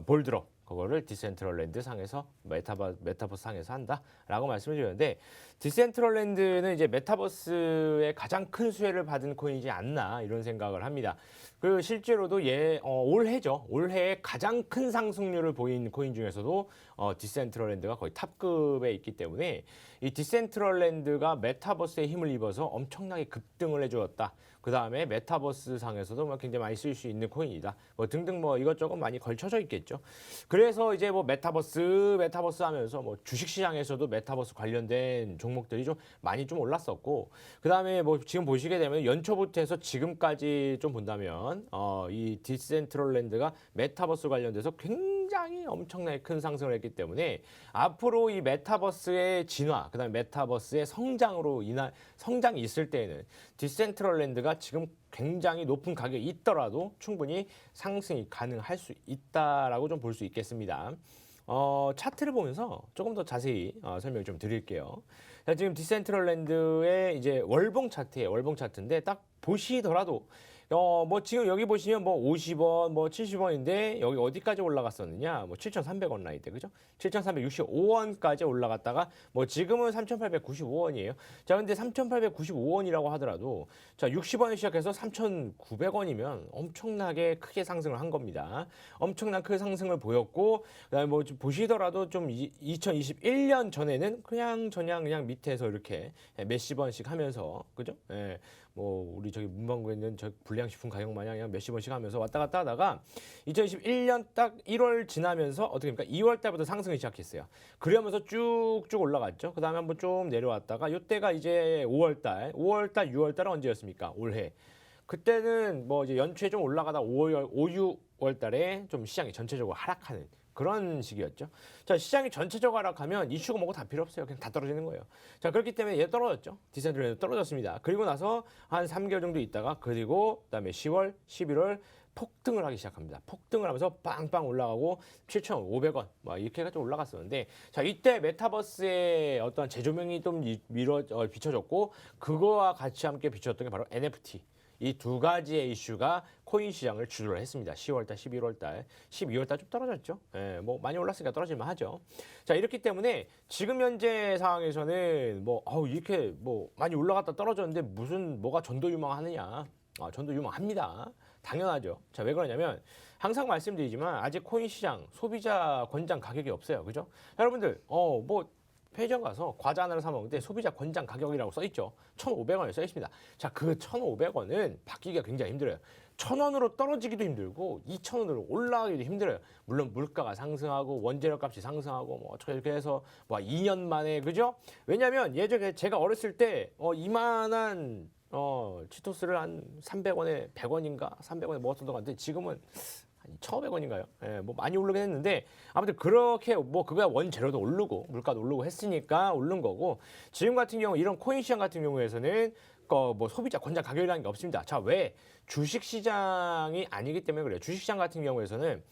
볼드롭 그거를 디센트럴랜드 상에서 메타버스 상에서 한다라고 말씀을 드렸는데 디센트럴랜드는 이제 메타버스의 가장 큰 수혜를 받은 코인이지 않나 이런 생각을 합니다. 그 실제로도 올해죠. 올해에 가장 큰 상승률을 보인 코인 중에서도 디센트럴랜드가 거의 탑급에 있기 때문에 이 디센트럴랜드가 메타버스에 힘을 입어서 엄청나게 급등을 해주었다. 그 다음에 메타버스 상에서도 뭐 굉장히 많이 쓸 수 있는 코인이다. 뭐 등등 뭐 이것저것 많이 걸쳐져 있겠죠. 그래서 이제 뭐 메타버스 하면서 뭐 주식시장에서도 메타버스 관련된 종목들이 좀 많이 좀 올랐었고, 그 다음에 뭐 지금 보시게 되면 연초부터 해서 지금까지 좀 본다면 이 디센트럴랜드가 메타버스 관련돼서 굉장히 엄청나게 큰 상승을 했기 때문에 앞으로 이 메타버스의 진화, 그다음에 메타버스의 성장이 있을 때에는 디센트럴랜드가 지금 굉장히 높은 가격이 있더라도 충분히 상승이 가능할 수 있다라고 좀 볼 수 있겠습니다. 차트를 보면서 조금 더 자세히 설명 좀 드릴게요. 자, 지금 디센트럴랜드의 이제 월봉 차트예요. 월봉 차트인데 딱 보시더라도 뭐 지금 여기 보시면 뭐 50원, 뭐 70원인데 여기 어디까지 올라갔었느냐? 뭐 7,300원 라인 때, 그죠? 7,365원까지 올라갔다가 뭐 지금은 3,895원이에요. 자, 근데 3,895원이라고 하더라도 자, 60원에 시작해서 3,900원이면 엄청나게 크게 상승을 한 겁니다. 엄청난 큰 상승을 보였고, 그다음에 뭐 보시더라도 좀 2021년 전에는 그냥 밑에서 이렇게 몇십 원씩 하면서, 그죠? 뭐 우리 저기 문방구에 있는 저 불량식품 가격 마냥 그냥 몇십 원씩 하면서 왔다 갔다 하다가 2021년 딱 1월 지나면서 어떻게 됩니까? 2월 달부터 상승을 시작했어요. 그러면서 쭉쭉 올라갔죠. 그다음에 한번 좀 내려왔다가 이때가 이제 5월 달, 6월 달은 언제였습니까? 올해. 그때는 뭐 이제 연초에 좀 올라가다 6월 달에 좀 시장이 전체적으로 하락하는 그런 시기였죠. 자, 시장이 전체적으로 하락하면 이슈가 뭐고 다 필요 없어요. 그냥 다 떨어지는 거예요. 자, 그렇기 때문에 얘 떨어졌죠. 디센트럴랜드 떨어졌습니다. 그리고 나서 한 3개월 정도 있다가 그리고 그다음에 10월, 11월 폭등을 하기 시작합니다. 폭등을 하면서 빵빵 올라가고 7,500원 막 이렇게 해가지고 올라갔었는데 자, 이때 메타버스의 어떤 재조명이 좀 비춰졌고 그거와 같이 함께 비춰졌던 게 바로 NFT. 이 두 가지의 이슈가 코인 시장을 주도를 했습니다. 10월달, 11월달, 12월달 좀 떨어졌죠. 예, 뭐 많이 올랐으니까 떨어질만 하죠. 자, 이렇기 때문에 지금 현재 상황에서는 뭐 이렇게 뭐 많이 올라갔다 떨어졌는데 무슨 뭐가 전도유망하느냐? 전도유망합니다. 당연하죠. 자, 왜 그러냐면 항상 말씀드리지만 아직 코인 시장 소비자 권장 가격이 없어요. 그죠? 여러분들 뭐 편의점 가서 과자 하나를 사 먹는데 소비자 권장 가격이라고 써 있죠. 1,500원이 써 있습니다. 자, 그 1,500원은 바뀌기가 굉장히 힘들어요. 1,000원으로 떨어지기도 힘들고 2,000원으로 올라가기도 힘들어요. 물론 물가가 상승하고 원재료 값이 상승하고 뭐 어떻게 이렇게 해서 뭐 2년 만에 그죠? 왜냐면 예전에 제가 어렸을 때 이만한 치토스를 한 300원에 100원인가 300원에 먹었던 것 같은데 지금은 1,500원인가요? 예, 뭐 많이 오르긴 했는데 아무튼 그렇게 뭐 그거야 원재료도 오르고 물가도 오르고 했으니까 오른 거고 지금 같은 경우 이런 코인 시장 같은 경우에서는 뭐 소비자 권장 가격이라는 게 없습니다. 자, 왜? 주식 시장이 아니기 때문에 그래요. 주식 시장 같은 경우에서는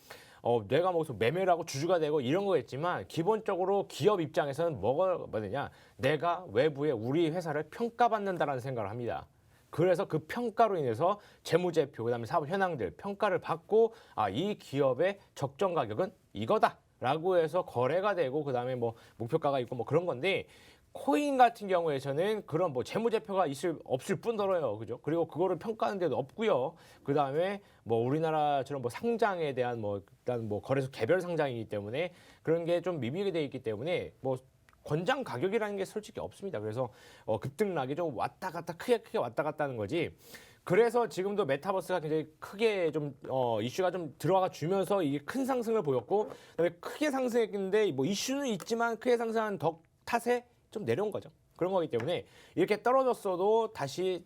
내가 뭐 매매를 하고 주주가 되고 이런 거겠지만 기본적으로 기업 입장에서는 뭐가 되냐? 내가 외부에 우리 회사를 평가받는다라는 생각을 합니다. 그래서 그 평가로 인해서 재무제표, 그다음에 사업 현황들 평가를 받고 이 기업의 적정 가격은 이거다라고 해서 거래가 되고 그다음에 뭐 목표가가 있고 뭐 그런 건데 코인 같은 경우에서는 그런 뭐 재무제표가 없을 뿐더러요, 그죠? 그리고 그거를 평가하는 데도 없고요. 그다음에 뭐 우리나라처럼 뭐 상장에 대한 뭐 일단 뭐 거래소 개별 상장이기 때문에 그런 게 좀 미비하게 돼 있기 때문에 뭐 권장 가격이라는 게 솔직히 없습니다. 그래서 급등락이 좀 왔다 갔다 크게 왔다 갔다 하는 거지. 그래서 지금도 메타버스가 굉장히 크게 좀 이슈가 좀 들어가 주면서 이게 큰 상승을 보였고 그다음에 크게 상승했는데 뭐 이슈는 있지만 크게 상승한 탓에 좀 내려온 거죠. 그런 거기 때문에 이렇게 떨어졌어도 다시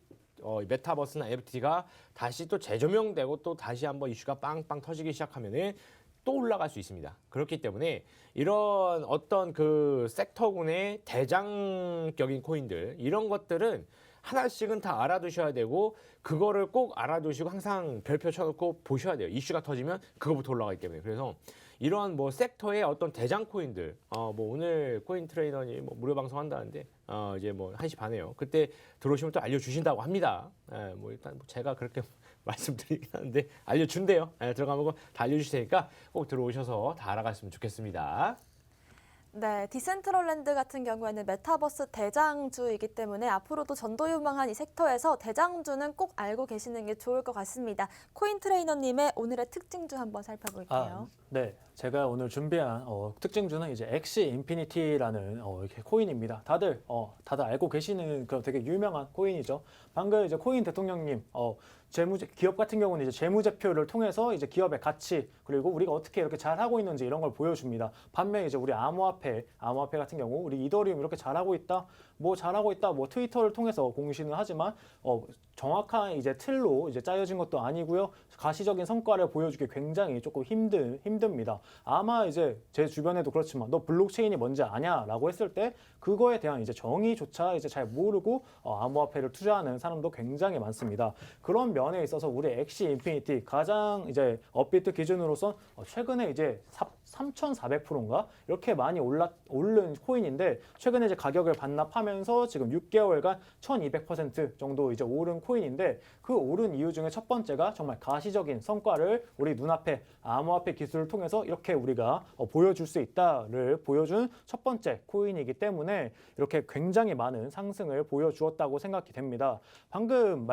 메타버스나 NFT가 다시 또 재조명되고 또 다시 한번 이슈가 빵빵 터지기 시작하면은 또 올라갈 수 있습니다. 그렇기 때문에 이런 어떤 그 섹터군의 대장격인 코인들 이런 것들은 하나씩은 다 알아두셔야 되고 그거를 꼭 알아두시고 항상 별표 쳐놓고 보셔야 돼요. 이슈가 터지면 그거부터 올라가기 때문에. 그래서 이런 뭐 섹터의 어떤 대장 코인들 뭐 오늘 코인 트레이너니 뭐 무료 방송 한다는데 이제 뭐 1시 반에요. 그때 들어오시면 또 알려주신다고 합니다. 뭐 일단 뭐 제가 그렇게 말씀드리긴 하는데 알려준대요. 들어가면 다 알려주실 테니까 꼭 들어오셔서 다 알아갔으면 좋겠습니다. 네, 디센트럴랜드 같은 경우에는 메타버스 대장주이기 때문에 앞으로도 전도유망한 이 섹터에서 대장주는 꼭 알고 계시는 게 좋을 것 같습니다. 코인 트레이너님의 오늘의 특징주 한번 살펴볼게요. 네, 제가 오늘 준비한 특징주는 이제 엑시 인피니티라는 이렇게 코인입니다. 다들 알고 계시는 그런 되게 유명한 코인이죠. 방금 이제 코인 대통령님 기업 같은 경우는 이제 재무제표를 통해서 이제 기업의 가치 그리고 우리가 어떻게 이렇게 잘하고 있는지 이런 걸 보여줍니다. 반면에 이제 우리 암호화폐 같은 경우 우리 이더리움 이렇게 잘하고 있다, 뭐 트위터를 통해서 공시는 하지만 정확한 이제 틀로 이제 짜여진 것도 아니고요. 가시적인 성과를 보여주기 굉장히 조금 힘듭니다. 아마 이제 제 주변에도 그렇지만 너 블록체인이 뭔지 아냐라고 했을 때 그거에 대한 이제 정의조차 이제 잘 모르고 암호화폐를 투자하는 사람도 굉장히 많습니다. 그런 면에 있어서 우리 엑시 인피니티 가장 이제 업비트 기준으로선 최근에 이제 3,400%인가 이렇게 많이 오른 코인인데 최근에 이제 가격을 반납하면서 지금 6개월간 1,200% 정도 이제 오른 코인인데 그 오른 이유 중에 첫 번째가 정말 가시적인 성과를 우리 눈앞에 암호화폐 기술을 통해서 이렇게 우리가 보여줄 수 있다를 보여준 첫 번째 코인이기 때문에 이렇게 굉장히 많은 상승을 보여주었다고 생각이 됩니다. 방금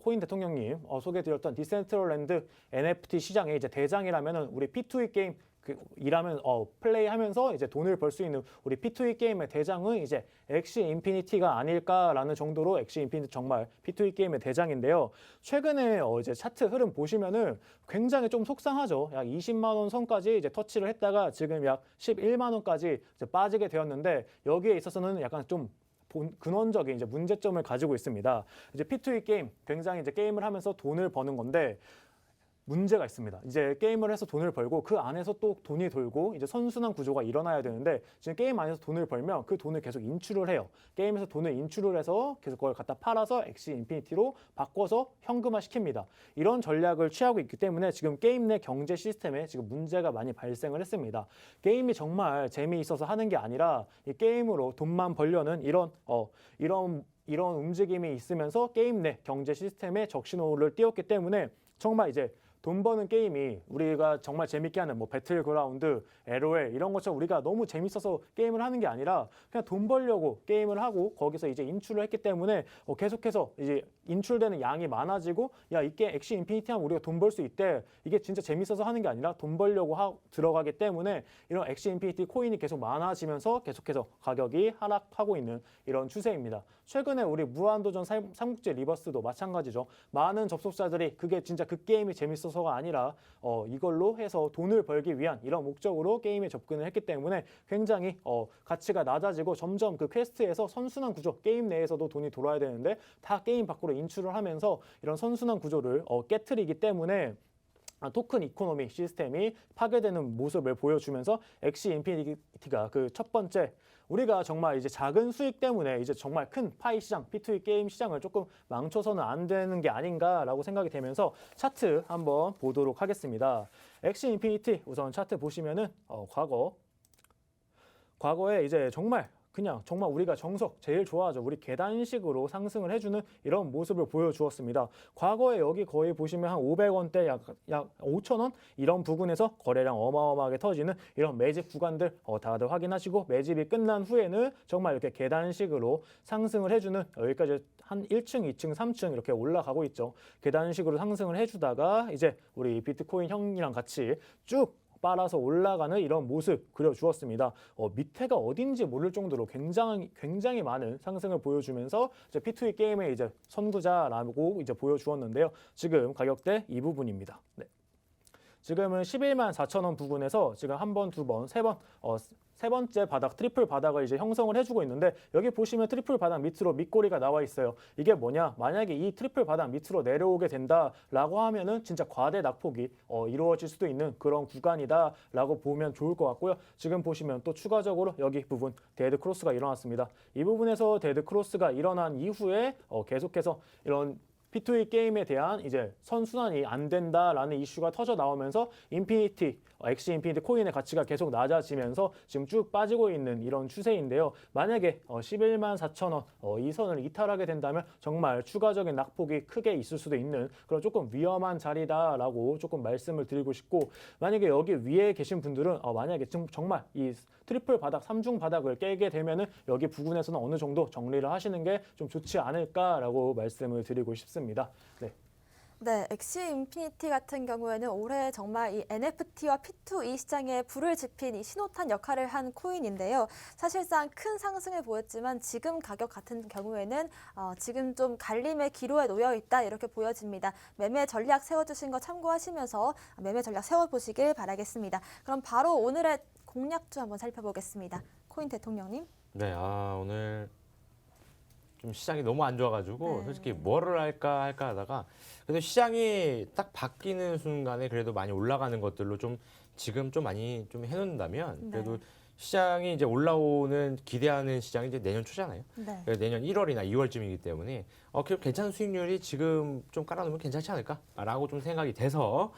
코인 대통령님 소개해드렸던 디센트럴랜드 NFT 시장의 이제 대장이라면은 우리 P2E 게임 일하면 플레이하면서 이제 돈을 벌 수 있는 우리 P2E 게임의 대장은 이제 엑시 인피니티가 아닐까라는 정도로 엑시 인피니티 정말 P2E 게임의 대장인데요. 최근에 이제 차트 흐름 보시면은 굉장히 좀 속상하죠. 약 20만 원 선까지 이제 터치를 했다가 지금 약 11만 원까지 이제 빠지게 되었는데 여기에 있어서는 약간 좀 근원적인 이제 문제점을 가지고 있습니다. 이제 P2E 게임 굉장히 이제 게임을 하면서 돈을 버는 건데 문제가 있습니다. 이제 게임을 해서 돈을 벌고 그 안에서 또 돈이 돌고 이제 선순환 구조가 일어나야 되는데 지금 게임 안에서 돈을 벌면 그 돈을 계속 인출을 해요. 게임에서 돈을 인출을 해서 계속 그걸 갖다 팔아서 엑시 인피니티로 바꿔서 현금화 시킵니다. 이런 전략을 취하고 있기 때문에 지금 게임 내 경제 시스템에 지금 문제가 많이 발생을 했습니다. 게임이 정말 재미있어서 하는 게 아니라 이 게임으로 돈만 벌려는 이런 움직임이 있으면서 게임 내 경제 시스템에 적신호를 띄웠기 때문에 정말 이제 돈 버는 게임이 우리가 정말 재밌게 하는 뭐 배틀그라운드, LOL 이런 것처럼 우리가 너무 재밌어서 게임을 하는 게 아니라 그냥 돈 벌려고 게임을 하고 거기서 이제 인출을 했기 때문에 계속해서 이제 인출되는 양이 많아지고 야 이게 엑시 인피니티 하면 우리가 돈 벌 수 있대. 이게 진짜 재밌어서 하는 게 아니라 돈 벌려고 들어가기 때문에 이런 엑시 인피니티 코인이 계속 많아지면서 계속해서 가격이 하락하고 있는 이런 추세입니다. 최근에 우리 무한도전 삼국지 리버스도 마찬가지죠. 많은 접속자들이 그게 진짜 그 게임이 재밌어서가 아니라 이걸로 해서 돈을 벌기 위한 이런 목적으로 게임에 접근을 했기 때문에 굉장히 가치가 낮아지고 점점 그 퀘스트에서 선순환 구조 게임 내에서도 돈이 돌아야 되는데 다 게임 밖으로 인출을 하면서 이런 선순환 구조를 깨트리기 때문에 토큰 이코노미 시스템이 파괴되는 모습을 보여주면서 엑시 인피니티가 그 첫 번째 우리가 정말 이제 작은 수익 때문에 이제 정말 큰 파이 시장, P2E 게임 시장을 조금 망쳐서는 안 되는 게 아닌가라고 생각이 되면서 차트 한번 보도록 하겠습니다. 엑시 인피니티 우선 차트 보시면은 과거에 이제 정말 우리가 정석 제일 좋아하죠. 우리 계단식으로 상승을 해주는 이런 모습을 보여주었습니다. 과거에 여기 거의 보시면 한 500원대 약 5,000원 이런 부근에서 거래량 어마어마하게 터지는 이런 매집 구간들 다들 확인하시고 매집이 끝난 후에는 정말 이렇게 계단식으로 상승을 해주는 여기까지 한 1층, 2층, 3층 이렇게 올라가고 있죠. 계단식으로 상승을 해주다가 이제 우리 비트코인 형이랑 같이 쭉 빨아서 올라가는 이런 모습 그려주었습니다. 밑에가 어딘지 모를 정도로 굉장히 많은 상승을 보여주면서 이제 P2E 게임의 이제 선구자라고 이제 보여주었는데요. 지금 가격대 이 부분입니다. 네. 지금은 11만 4천 원 부근에서 지금 한 번, 두 번, 세 번째 바닥, 트리플 바닥을 이제 형성을 해주고 있는데 여기 보시면 트리플 바닥 밑으로 밑꼬리가 나와 있어요. 이게 뭐냐? 만약에 이 트리플 바닥 밑으로 내려오게 된다라고 하면은 진짜 과대 낙폭이 이루어질 수도 있는 그런 구간이다라고 보면 좋을 것 같고요. 지금 보시면 또 추가적으로 여기 부분 데드 크로스가 일어났습니다. 이 부분에서 데드 크로스가 일어난 이후에 계속해서 이런 P2E 게임에 대한 이제 선순환이 안 된다라는 이슈가 터져 나오면서 엑시 인피니티 코인의 가치가 계속 낮아지면서 지금 쭉 빠지고 있는 이런 추세인데요. 만약에 11만 4천 원 이 선을 이탈하게 된다면 정말 추가적인 낙폭이 크게 있을 수도 있는 그런 조금 위험한 자리다라고 조금 말씀을 드리고 싶고 만약에 여기 위에 계신 분들은 만약에 정말 이 트리플 바닥, 삼중 바닥을 깨게 되면은 여기 부근에서는 어느 정도 정리를 하시는 게 좀 좋지 않을까라고 말씀을 드리고 싶습니다. 네. 네, 엑시 인피니티 같은 경우에는 올해 정말 이 NFT와 P2E 시장에 불을 지핀 이 신호탄 역할을 한 코인인데요. 사실상 큰 상승을 보였지만 지금 가격 같은 경우에는 지금 좀 갈림의 기로에 놓여 있다 이렇게 보여집니다. 매매 전략 세워주신 거 참고하시면서 매매 전략 세워보시길 바라겠습니다. 그럼 바로 오늘의 공략주 한번 살펴보겠습니다. 코인 대통령님. 네, 오늘 좀 시장이 너무 안 좋아가지고 네. 솔직히 뭐를 할까 하다가 그래도 시장이 딱 바뀌는 순간에 그래도 많이 올라가는 것들로 좀 지금 좀 많이 좀 해놓는다면 그래도 시장이 이제 올라오는 기대하는 시장이 이제 내년 초잖아요. 네. 그래서 내년 1월이나 2월쯤이기 때문에 그럼 괜찮은 수익률이 지금 좀 깔아놓으면 괜찮지 않을까라고 좀 생각이 돼서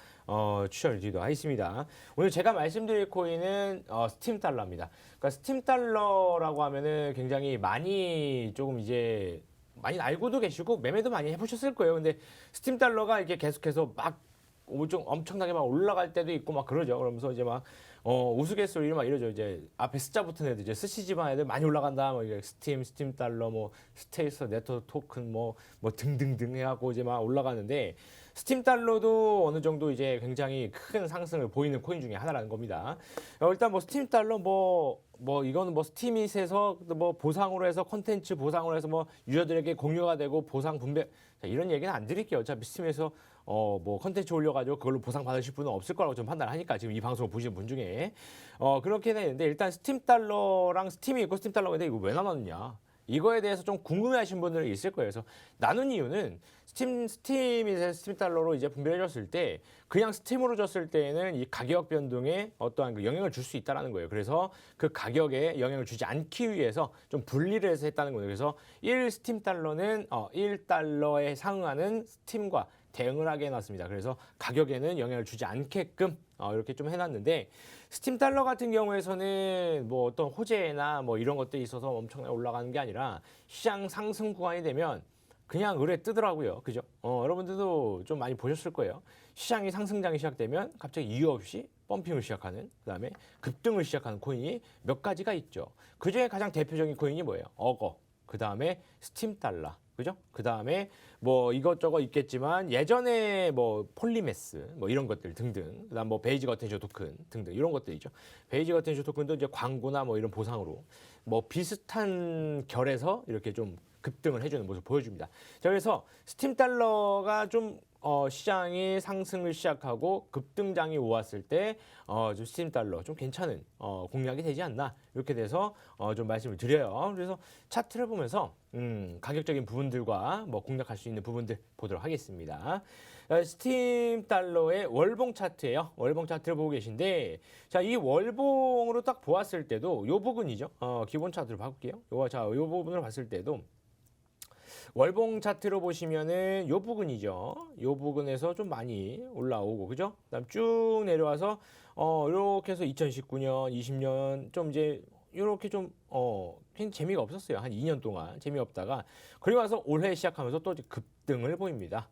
추천드리기도 하겠습니다. 오늘 제가 말씀드릴 코인은 스팀 달러입니다. 그러니까 스팀 달러라고 하면은 굉장히 많이 조금 이제 많이 알고도 계시고 매매도 많이 해보셨을 거예요. 근데 스팀 달러가 이게 계속해서 막 엄청나게 막 올라갈 때도 있고 막 그러죠. 그러면서 이제 막 우스갯소리로 막 이러죠. 이제 앞에 숫자 붙은 애들 이제 스시지만 애들 많이 올라간다. 뭐 이게 스팀 달러, 뭐 스테이스 네트워크 토큰 뭐 등등등 해갖고 이제 막 올라가는데 스팀 달러도 어느 정도 이제 굉장히 큰 상승을 보이는 코인 중에 하나라는 겁니다. 일단 뭐 스팀 달러 이거는 뭐 스팀잇에서 뭐 보상으로 해서 콘텐츠 보상으로 해서 뭐 유저들에게 공유가 되고 보상 분배 자, 이런 얘기는 안 드릴게요. 어차피 스팀에서 뭐 콘텐츠 올려가지고 그걸로 보상 받으실 분은 없을 거라고 좀 판단하니까 지금 이 방송을 보시는 분 중에 그렇게 되는데 일단 스팀 달러랑 스팀이 있고 스팀 달러가 있는데 이거 왜 나눴냐? 이거에 대해서 좀 궁금해하신 분들이 있을 거예요. 그래서 나눈 이유는 스팀이 스팀 달러로 이제 분배해줬을 때 그냥 스팀으로 줬을 때에는 이 가격 변동에 어떠한 그 영향을 줄 수 있다라는 거예요. 그래서 그 가격에 영향을 주지 않기 위해서 좀 분리를 해서 했다는 거예요. 그래서 1 스팀 달러는 1달러에 상응하는 스팀과 대응을 하게 해놨습니다. 그래서 가격에는 영향을 주지 않게끔 이렇게 좀 해놨는데 스팀 달러 같은 경우에서는 뭐 어떤 호재나 뭐 이런 것들이 있어서 엄청나게 올라가는 게 아니라 시장 상승 구간이 되면 그냥 을에 뜨더라고요. 그죠? 여러분들도 좀 많이 보셨을 거예요. 시장이 상승장이 시작되면 갑자기 이유 없이 펌핑을 시작하는 그다음에 급등을 시작하는 코인이 몇 가지가 있죠. 그중에 가장 대표적인 코인이 뭐예요? 어거. 그다음에 스팀 달러. 그죠? 그다음에 뭐 이것저것 있겠지만 예전에 뭐 폴리메스 뭐 이런 것들 등등 그다음 뭐 베이지 거텐쇼 토큰 등등 이런 것들이죠. 베이지 거텐쇼 토큰도 이제 광고나 뭐 이런 보상으로 뭐 비슷한 결에서 이렇게 좀 급등을 해주는 모습을 보여줍니다. 자, 그래서 스팀 달러가 좀 시장이 상승을 시작하고 급등장이 오왔을 때 좀 스팀 달러 좀 괜찮은 공략이 되지 않나 이렇게 돼서 좀 말씀을 드려요. 그래서 차트를 보면서 가격적인 부분들과 뭐 공략할 수 있는 부분들 보도록 하겠습니다. 스팀 달러의 월봉 차트예요. 월봉 차트를 보고 계신데 자, 이 월봉으로 딱 보았을 때도 요 부분이죠. 기본 차트를 바꿀게요. 요 부분을 봤을 때도 월봉 차트로 보시면은 요 부분이죠. 요 부분에서 좀 많이 올라오고 그죠? 그다음 쭉 내려와서 이렇게 해서 2019년, 20년 좀 이제 이렇게 좀 그냥 재미가 없었어요. 한 2년 동안 재미없다가 그리고 나서 올해 시작하면서 또 급등을 보입니다.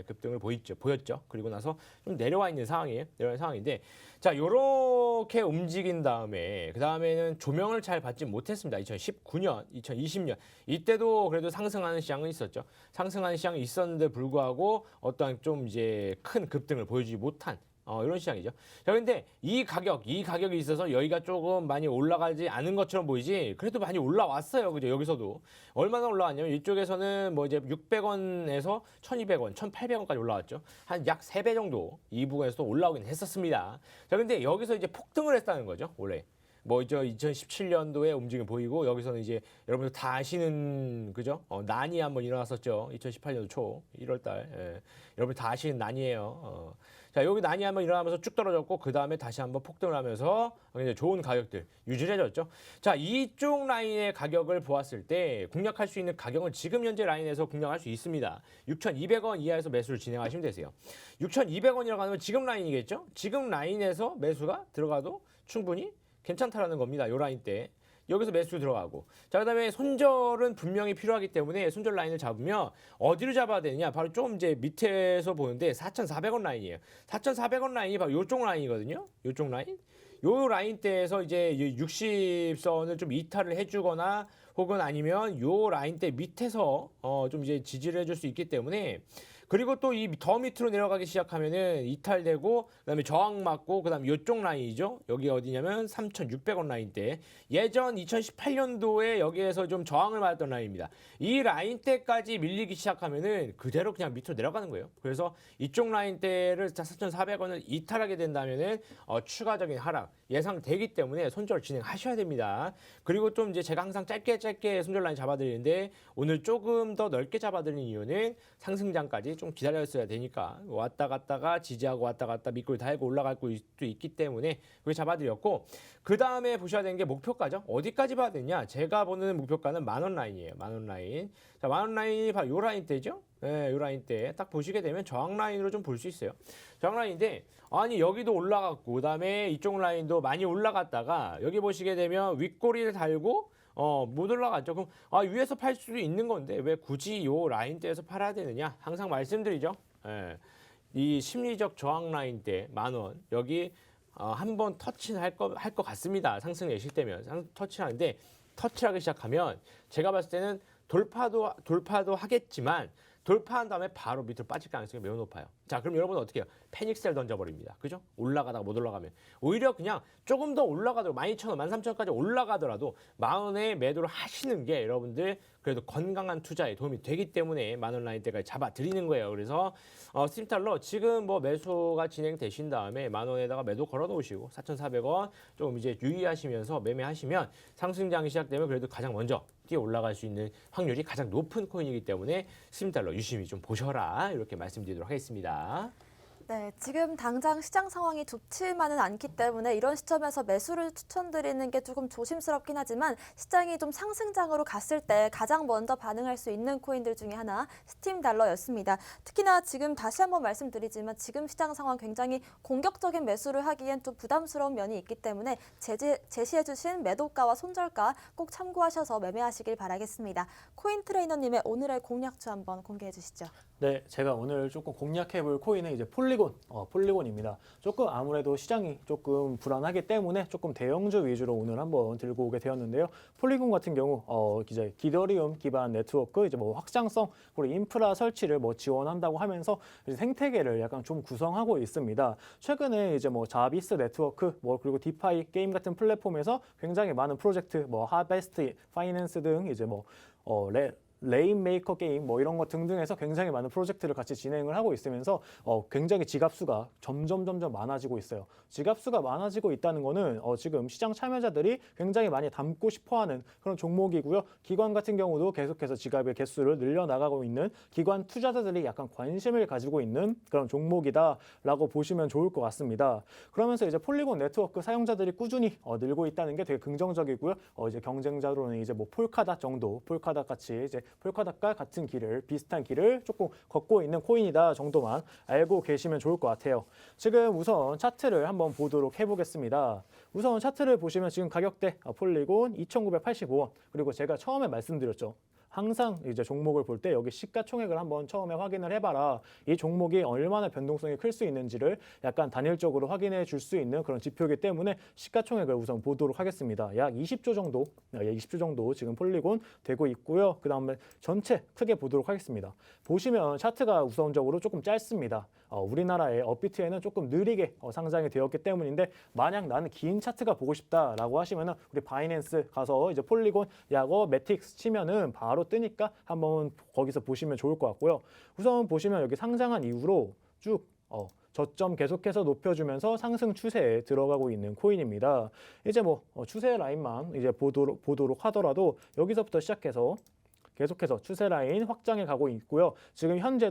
급등을 보였죠. 그리고 나서 좀 내려와 있는 상황이에요. 내려와 있는 상황인데 자, 요렇게 움직인 다음에 그 다음에는 조명을 잘 받지 못했습니다. 2019년, 2020년 이때도 그래도 상승하는 시장은 있었죠. 상승하는 시장이 있었는데 불구하고 어떠한 좀 이제 큰 급등을 보여주지 못한 이런 시장이죠. 자, 근데 이 가격이 있어서 여기가 조금 많이 올라가지 않은 것처럼 보이지 그래도 많이 올라왔어요. 그죠? 여기서도 얼마나 올라왔냐면 이쪽에서는 뭐 이제 600원에서 1200원, 1800원까지 올라왔죠. 한 약 3배 정도 이 부분에서 올라오긴 했었습니다. 자, 근데 여기서 이제 폭등을 했다는 거죠. 원래. 뭐 이제 2017년도에 움직임 보이고 여기서는 이제 여러분들 다 아시는 그죠? 난이 한번 일어났었죠. 2018년도 초 1월 달. 여러분 다 아시는 난이에요. 자, 여기 난이 한번 일어나면서 쭉 떨어졌고 그 다음에 다시 한번 폭등을 하면서 굉장히 좋은 가격들 유지를 해줬죠. 자, 이쪽 라인의 가격을 보았을 때 공략할 수 있는 가격은 지금 현재 라인에서 공략할 수 있습니다. 6,200원 이하에서 매수를 진행하시면 되세요. 6,200원이라고 하면 지금 라인이겠죠? 지금 라인에서 매수가 들어가도 충분히 괜찮다라는 겁니다. 요 라인 때. 여기서 매수 들어가고 자, 그다음에 손절은 분명히 필요하기 때문에 손절 라인을 잡으면 어디로 잡아야 되느냐 바로 좀 이제 밑에서 보는데 4,400원 라인이에요. 4,400원 라인이 바로 요쪽 라인이거든요. 요쪽 라인 요 라인대에서 이제 60선을 좀 이탈을 해주거나 혹은 아니면 요 라인대 밑에서 좀 이제 지지를 해줄 수 있기 때문에 그리고 또 이 더 밑으로 내려가기 시작하면은 이탈되고 그다음에 저항 맞고 그다음 이쪽 라인이죠. 여기 어디냐면 3,600원 라인대. 예전 2018년도에 여기에서 좀 저항을 맞았던 라인입니다. 이 라인대까지 밀리기 시작하면은 그대로 그냥 밑으로 내려가는 거예요. 그래서 이쪽 라인대를 4,400원을 이탈하게 된다면은 추가적인 하락 예상되기 때문에 손절 진행하셔야 됩니다. 그리고 좀 이제 제가 항상 짧게 손절 라인 잡아드리는데 오늘 조금 더 넓게 잡아드리는 이유는 상승장까지 좀 기다렸어야 되니까 왔다 갔다가 지지하고 왔다 갔다 밑골 달고 올라갈 수도 있기 때문에 그게 잡아드렸고 그 다음에 보셔야 되는 게 목표가죠. 어디까지 봐야 되냐? 제가 보는 목표가는 10,000원 라인이에요. 10,000원 라인. 자, 10,000원 라인이 바로 요 라인대죠. 네, 요 라인대 딱 보시게 되면 저항 라인으로 좀 볼 수 있어요. 저항 라인인데 아니 여기도 올라갔고 그 다음에 이쪽 라인도 많이 올라갔다가 여기 보시게 되면 윗꼬리를 달고 못 올라갔죠. 그럼 위에서 팔 수도 있는 건데 왜 굳이 요 라인대에서 팔아야 되느냐? 항상 말씀드리죠. 예. 이 심리적 저항 라인대 10,000원 여기 한번 터치는 할 것 같습니다. 상승 예실되면 터치하는데 터치하기 시작하면 제가 봤을 때는 돌파도 하겠지만 돌파한 다음에 바로 밑으로 빠질 가능성이 매우 높아요. 자, 그럼 여러분은 어떻게 해요? 패닉셀 던져버립니다. 그죠? 올라가다가 못 올라가면. 오히려 그냥 조금 더 올라가더라도 12,000원, 13,000원까지 올라가더라도 40,000원에 매도를 하시는 게 여러분들 그래도 건강한 투자에 도움이 되기 때문에 10,000원 라인대까지 잡아드리는 거예요. 그래서 스팀달러 지금 뭐 매수가 진행되신 다음에 10,000원에다가 매도 걸어 놓으시고 4,400원 조금 이제 유의하시면서 매매하시면 상승장이 시작되면 그래도 가장 먼저 뛰어 올라갈 수 있는 확률이 가장 높은 코인이기 때문에 스팀달러 유심히 좀 보셔라 이렇게 말씀드리도록 하겠습니다. 네, 지금 당장 시장 상황이 좋지만은 않기 때문에 이런 시점에서 매수를 추천드리는 게 조금 조심스럽긴 하지만 시장이 좀 상승장으로 갔을 때 가장 먼저 반응할 수 있는 코인들 중에 하나 스팀달러였습니다. 특히나 지금 다시 한번 말씀드리지만 지금 시장 상황 굉장히 공격적인 매수를 하기엔 좀 부담스러운 면이 있기 때문에 제시해주신 매도가와 손절가 꼭 참고하셔서 매매하시길 바라겠습니다. 코인 트레이너님의 오늘의 공략주 한번 공개해 주시죠. 네, 제가 오늘 조금 공략해볼 코인은 이제 폴리곤입니다. 조금 아무래도 시장이 조금 불안하기 때문에 조금 대형주 위주로 오늘 한번 들고 오게 되었는데요. 폴리곤 같은 경우 이제 기더리움 기반 네트워크 이제 뭐 확장성 그리고 인프라 설치를 뭐 지원한다고 하면서 이제 생태계를 약간 좀 구성하고 있습니다. 최근에 이제 뭐 자비스 네트워크 뭐 그리고 디파이 게임 같은 플랫폼에서 굉장히 많은 프로젝트 뭐 하베스트 파이낸스 등 이제 뭐 레인메이커 게임 뭐 이런 것 등등해서 굉장히 많은 프로젝트를 같이 진행을 하고 있으면서 굉장히 지갑수가 점점 많아지고 있어요. 지갑수가 많아지고 있다는 거는 지금 시장 참여자들이 굉장히 많이 담고 싶어하는 그런 종목이고요. 기관 같은 경우도 계속해서 지갑의 개수를 늘려나가고 있는 기관 투자자들이 약간 관심을 가지고 있는 그런 종목이다라고 보시면 좋을 것 같습니다. 그러면서 이제 폴리곤 네트워크 사용자들이 꾸준히 늘고 있다는 게 되게 긍정적이고요. 이제 경쟁자로는 이제 뭐 폴카닷 정도, 폴카닷 같이 이제 폴카닷과 같은 길을 비슷한 길을 조금 걷고 있는 코인이다 정도만 알고 계시면 좋을 것 같아요. 지금 우선 차트를 한번 보도록 해보겠습니다. 우선 차트를 보시면 지금 가격대 폴리곤 2,985원 그리고 제가 처음에 말씀드렸죠. 항상 이제 종목을 볼 때 여기 시가총액을 한번 처음에 확인을 해봐라. 이 종목이 얼마나 변동성이 클 수 있는지를 약간 단일적으로 확인해 줄 수 있는 그런 지표이기 때문에 시가총액을 우선 보도록 하겠습니다. 약 20조 정도 지금 폴리곤 되고 있고요. 그 다음에 전체 크게 보도록 하겠습니다. 보시면 차트가 우선적으로 조금 짧습니다. 우리나라의 업비트에는 조금 느리게 상장이 되었기 때문인데 만약 나는 긴 차트가 보고 싶다라고 하시면은 우리 바이낸스 가서 이제 폴리곤 약어 매틱스 치면은 바로 뜨니까 한번 거기서 보시면 좋을 것 같고요. 우선 보시면 여기 상장한 이후로 쭉 저점 계속해서 높여주면서 상승 추세에 들어가고 있는 코인입니다. 이제 뭐 추세 라인만 이제 보도록 하더라도 여기서부터 시작해서 계속해서 추세 라인 확장해 가고 있고요. 지금 현재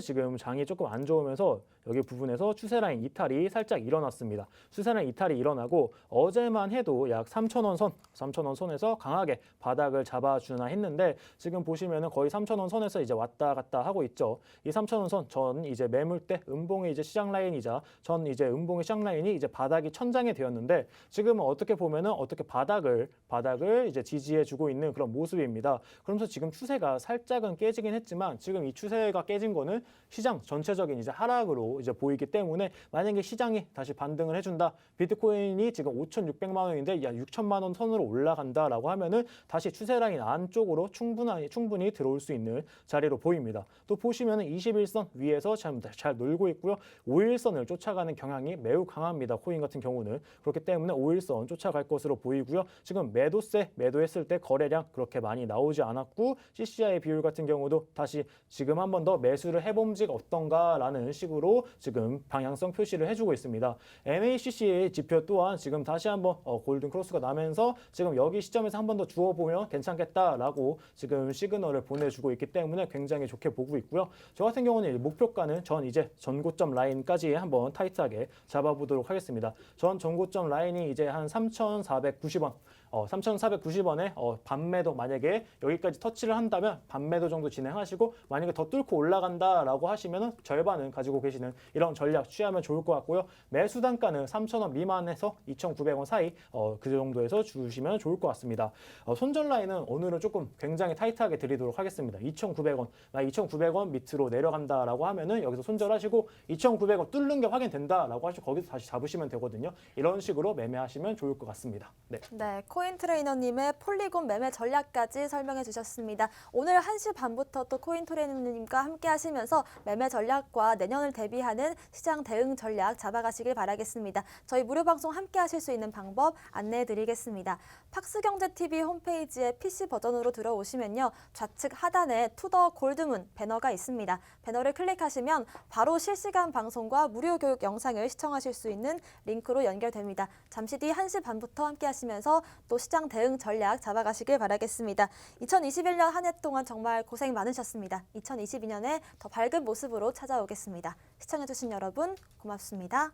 지금 장이 조금 안 좋으면서 여기 부분에서 추세 라인 이탈이 살짝 일어났습니다. 추세 라인 이탈이 일어나고 어제만 해도 약 3,000원 선에서 강하게 바닥을 잡아주나 했는데 지금 보시면은 거의 3,000원 선에서 이제 왔다 갔다 하고 있죠. 이 3,000원 선 전 이제 매물대 음봉의 이제 시장 라인이자 전 이제 음봉의 시장 라인이 이제 바닥이 천장이 되었는데 지금은 어떻게 보면은 어떻게 바닥을 이제 지지해 주고 있는 그런 모습입니다. 그러면서 지금 추세가 살짝은 깨지긴 했지만 지금 이 추세가 깨진 거는 시장 전체적인 이제 하락으로 이제 보이기 때문에 만약에 시장이 다시 반등을 해준다. 비트코인이 지금 5,600만 원인데 약 6천만 원 선으로 올라간다라고 하면은 다시 추세 라인 안쪽으로 충분히 들어올 수 있는 자리로 보입니다. 또 보시면은 21선 위에서 잘 놀고 있고요. 5일선을 쫓아가는 경향이 매우 강합니다. 코인 같은 경우는 그렇기 때문에 5일선 쫓아갈 것으로 보이고요. 지금 매도했을 때 거래량 그렇게 많이 나오지 않았고 CCI 비율 같은 경우도 다시 지금 한 번 더 매수를 해봄지가 어떤가라는 식으로 지금 방향성 표시를 해주고 있습니다. MACC의 지표 또한 지금 다시 한번 골든 크로스가 나면서 지금 여기 시점에서 한 번 더 주워보면 괜찮겠다라고 지금 시그널을 보내주고 있기 때문에 굉장히 좋게 보고 있고요. 저 같은 경우는 목표가는 이제 전고점 라인까지 한번 타이트하게 잡아보도록 하겠습니다. 전고점 라인이 이제 한 3,490원 3,490원에 반매도 만약에 여기까지 터치를 한다면 반매도 정도 진행하시고 만약에 더 뚫고 올라간다라고 하시면은 절반은 가지고 계시는 이런 전략 취하면 좋을 것 같고요. 매수 단가는 3,000원 미만에서 2,900원 사이 그 정도에서 주시면 좋을 것 같습니다. 손절 라인은 오늘은 조금 굉장히 타이트하게 드리도록 하겠습니다. 2,900원, 2,900원 밑으로 내려간다라고 하면은 여기서 손절하시고 2,900원 뚫는 게 확인된다라고 하시고 거기서 다시 잡으시면 되거든요. 이런 식으로 매매하시면 좋을 것 같습니다. 네. 네, 코인 트레이너님의 폴리곤 매매 전략까지 설명해 주셨습니다. 오늘 1시 반부터 또 코인 트레이너님과 함께 하시면서 매매 전략과 내년을 대비하는 시장 대응 전략 잡아가시길 바라겠습니다. 저희 무료 방송 함께 하실 수 있는 방법 안내해 드리겠습니다. 팍스경제TV 홈페이지에 PC 버전으로 들어오시면요. 좌측 하단에 투더 골드문 배너가 있습니다. 배너를 클릭하시면 바로 실시간 방송과 무료 교육 영상을 시청하실 수 있는 링크로 연결됩니다. 잠시 뒤 1시 반부터 함께 하시면서 또 시장 대응 전략 잡아가시길 바라겠습니다. 2021년 한 해 동안 정말 고생 많으셨습니다. 2022년에 더 밝은 모습으로 찾아오겠습니다. 시청해주신 여러분 고맙습니다.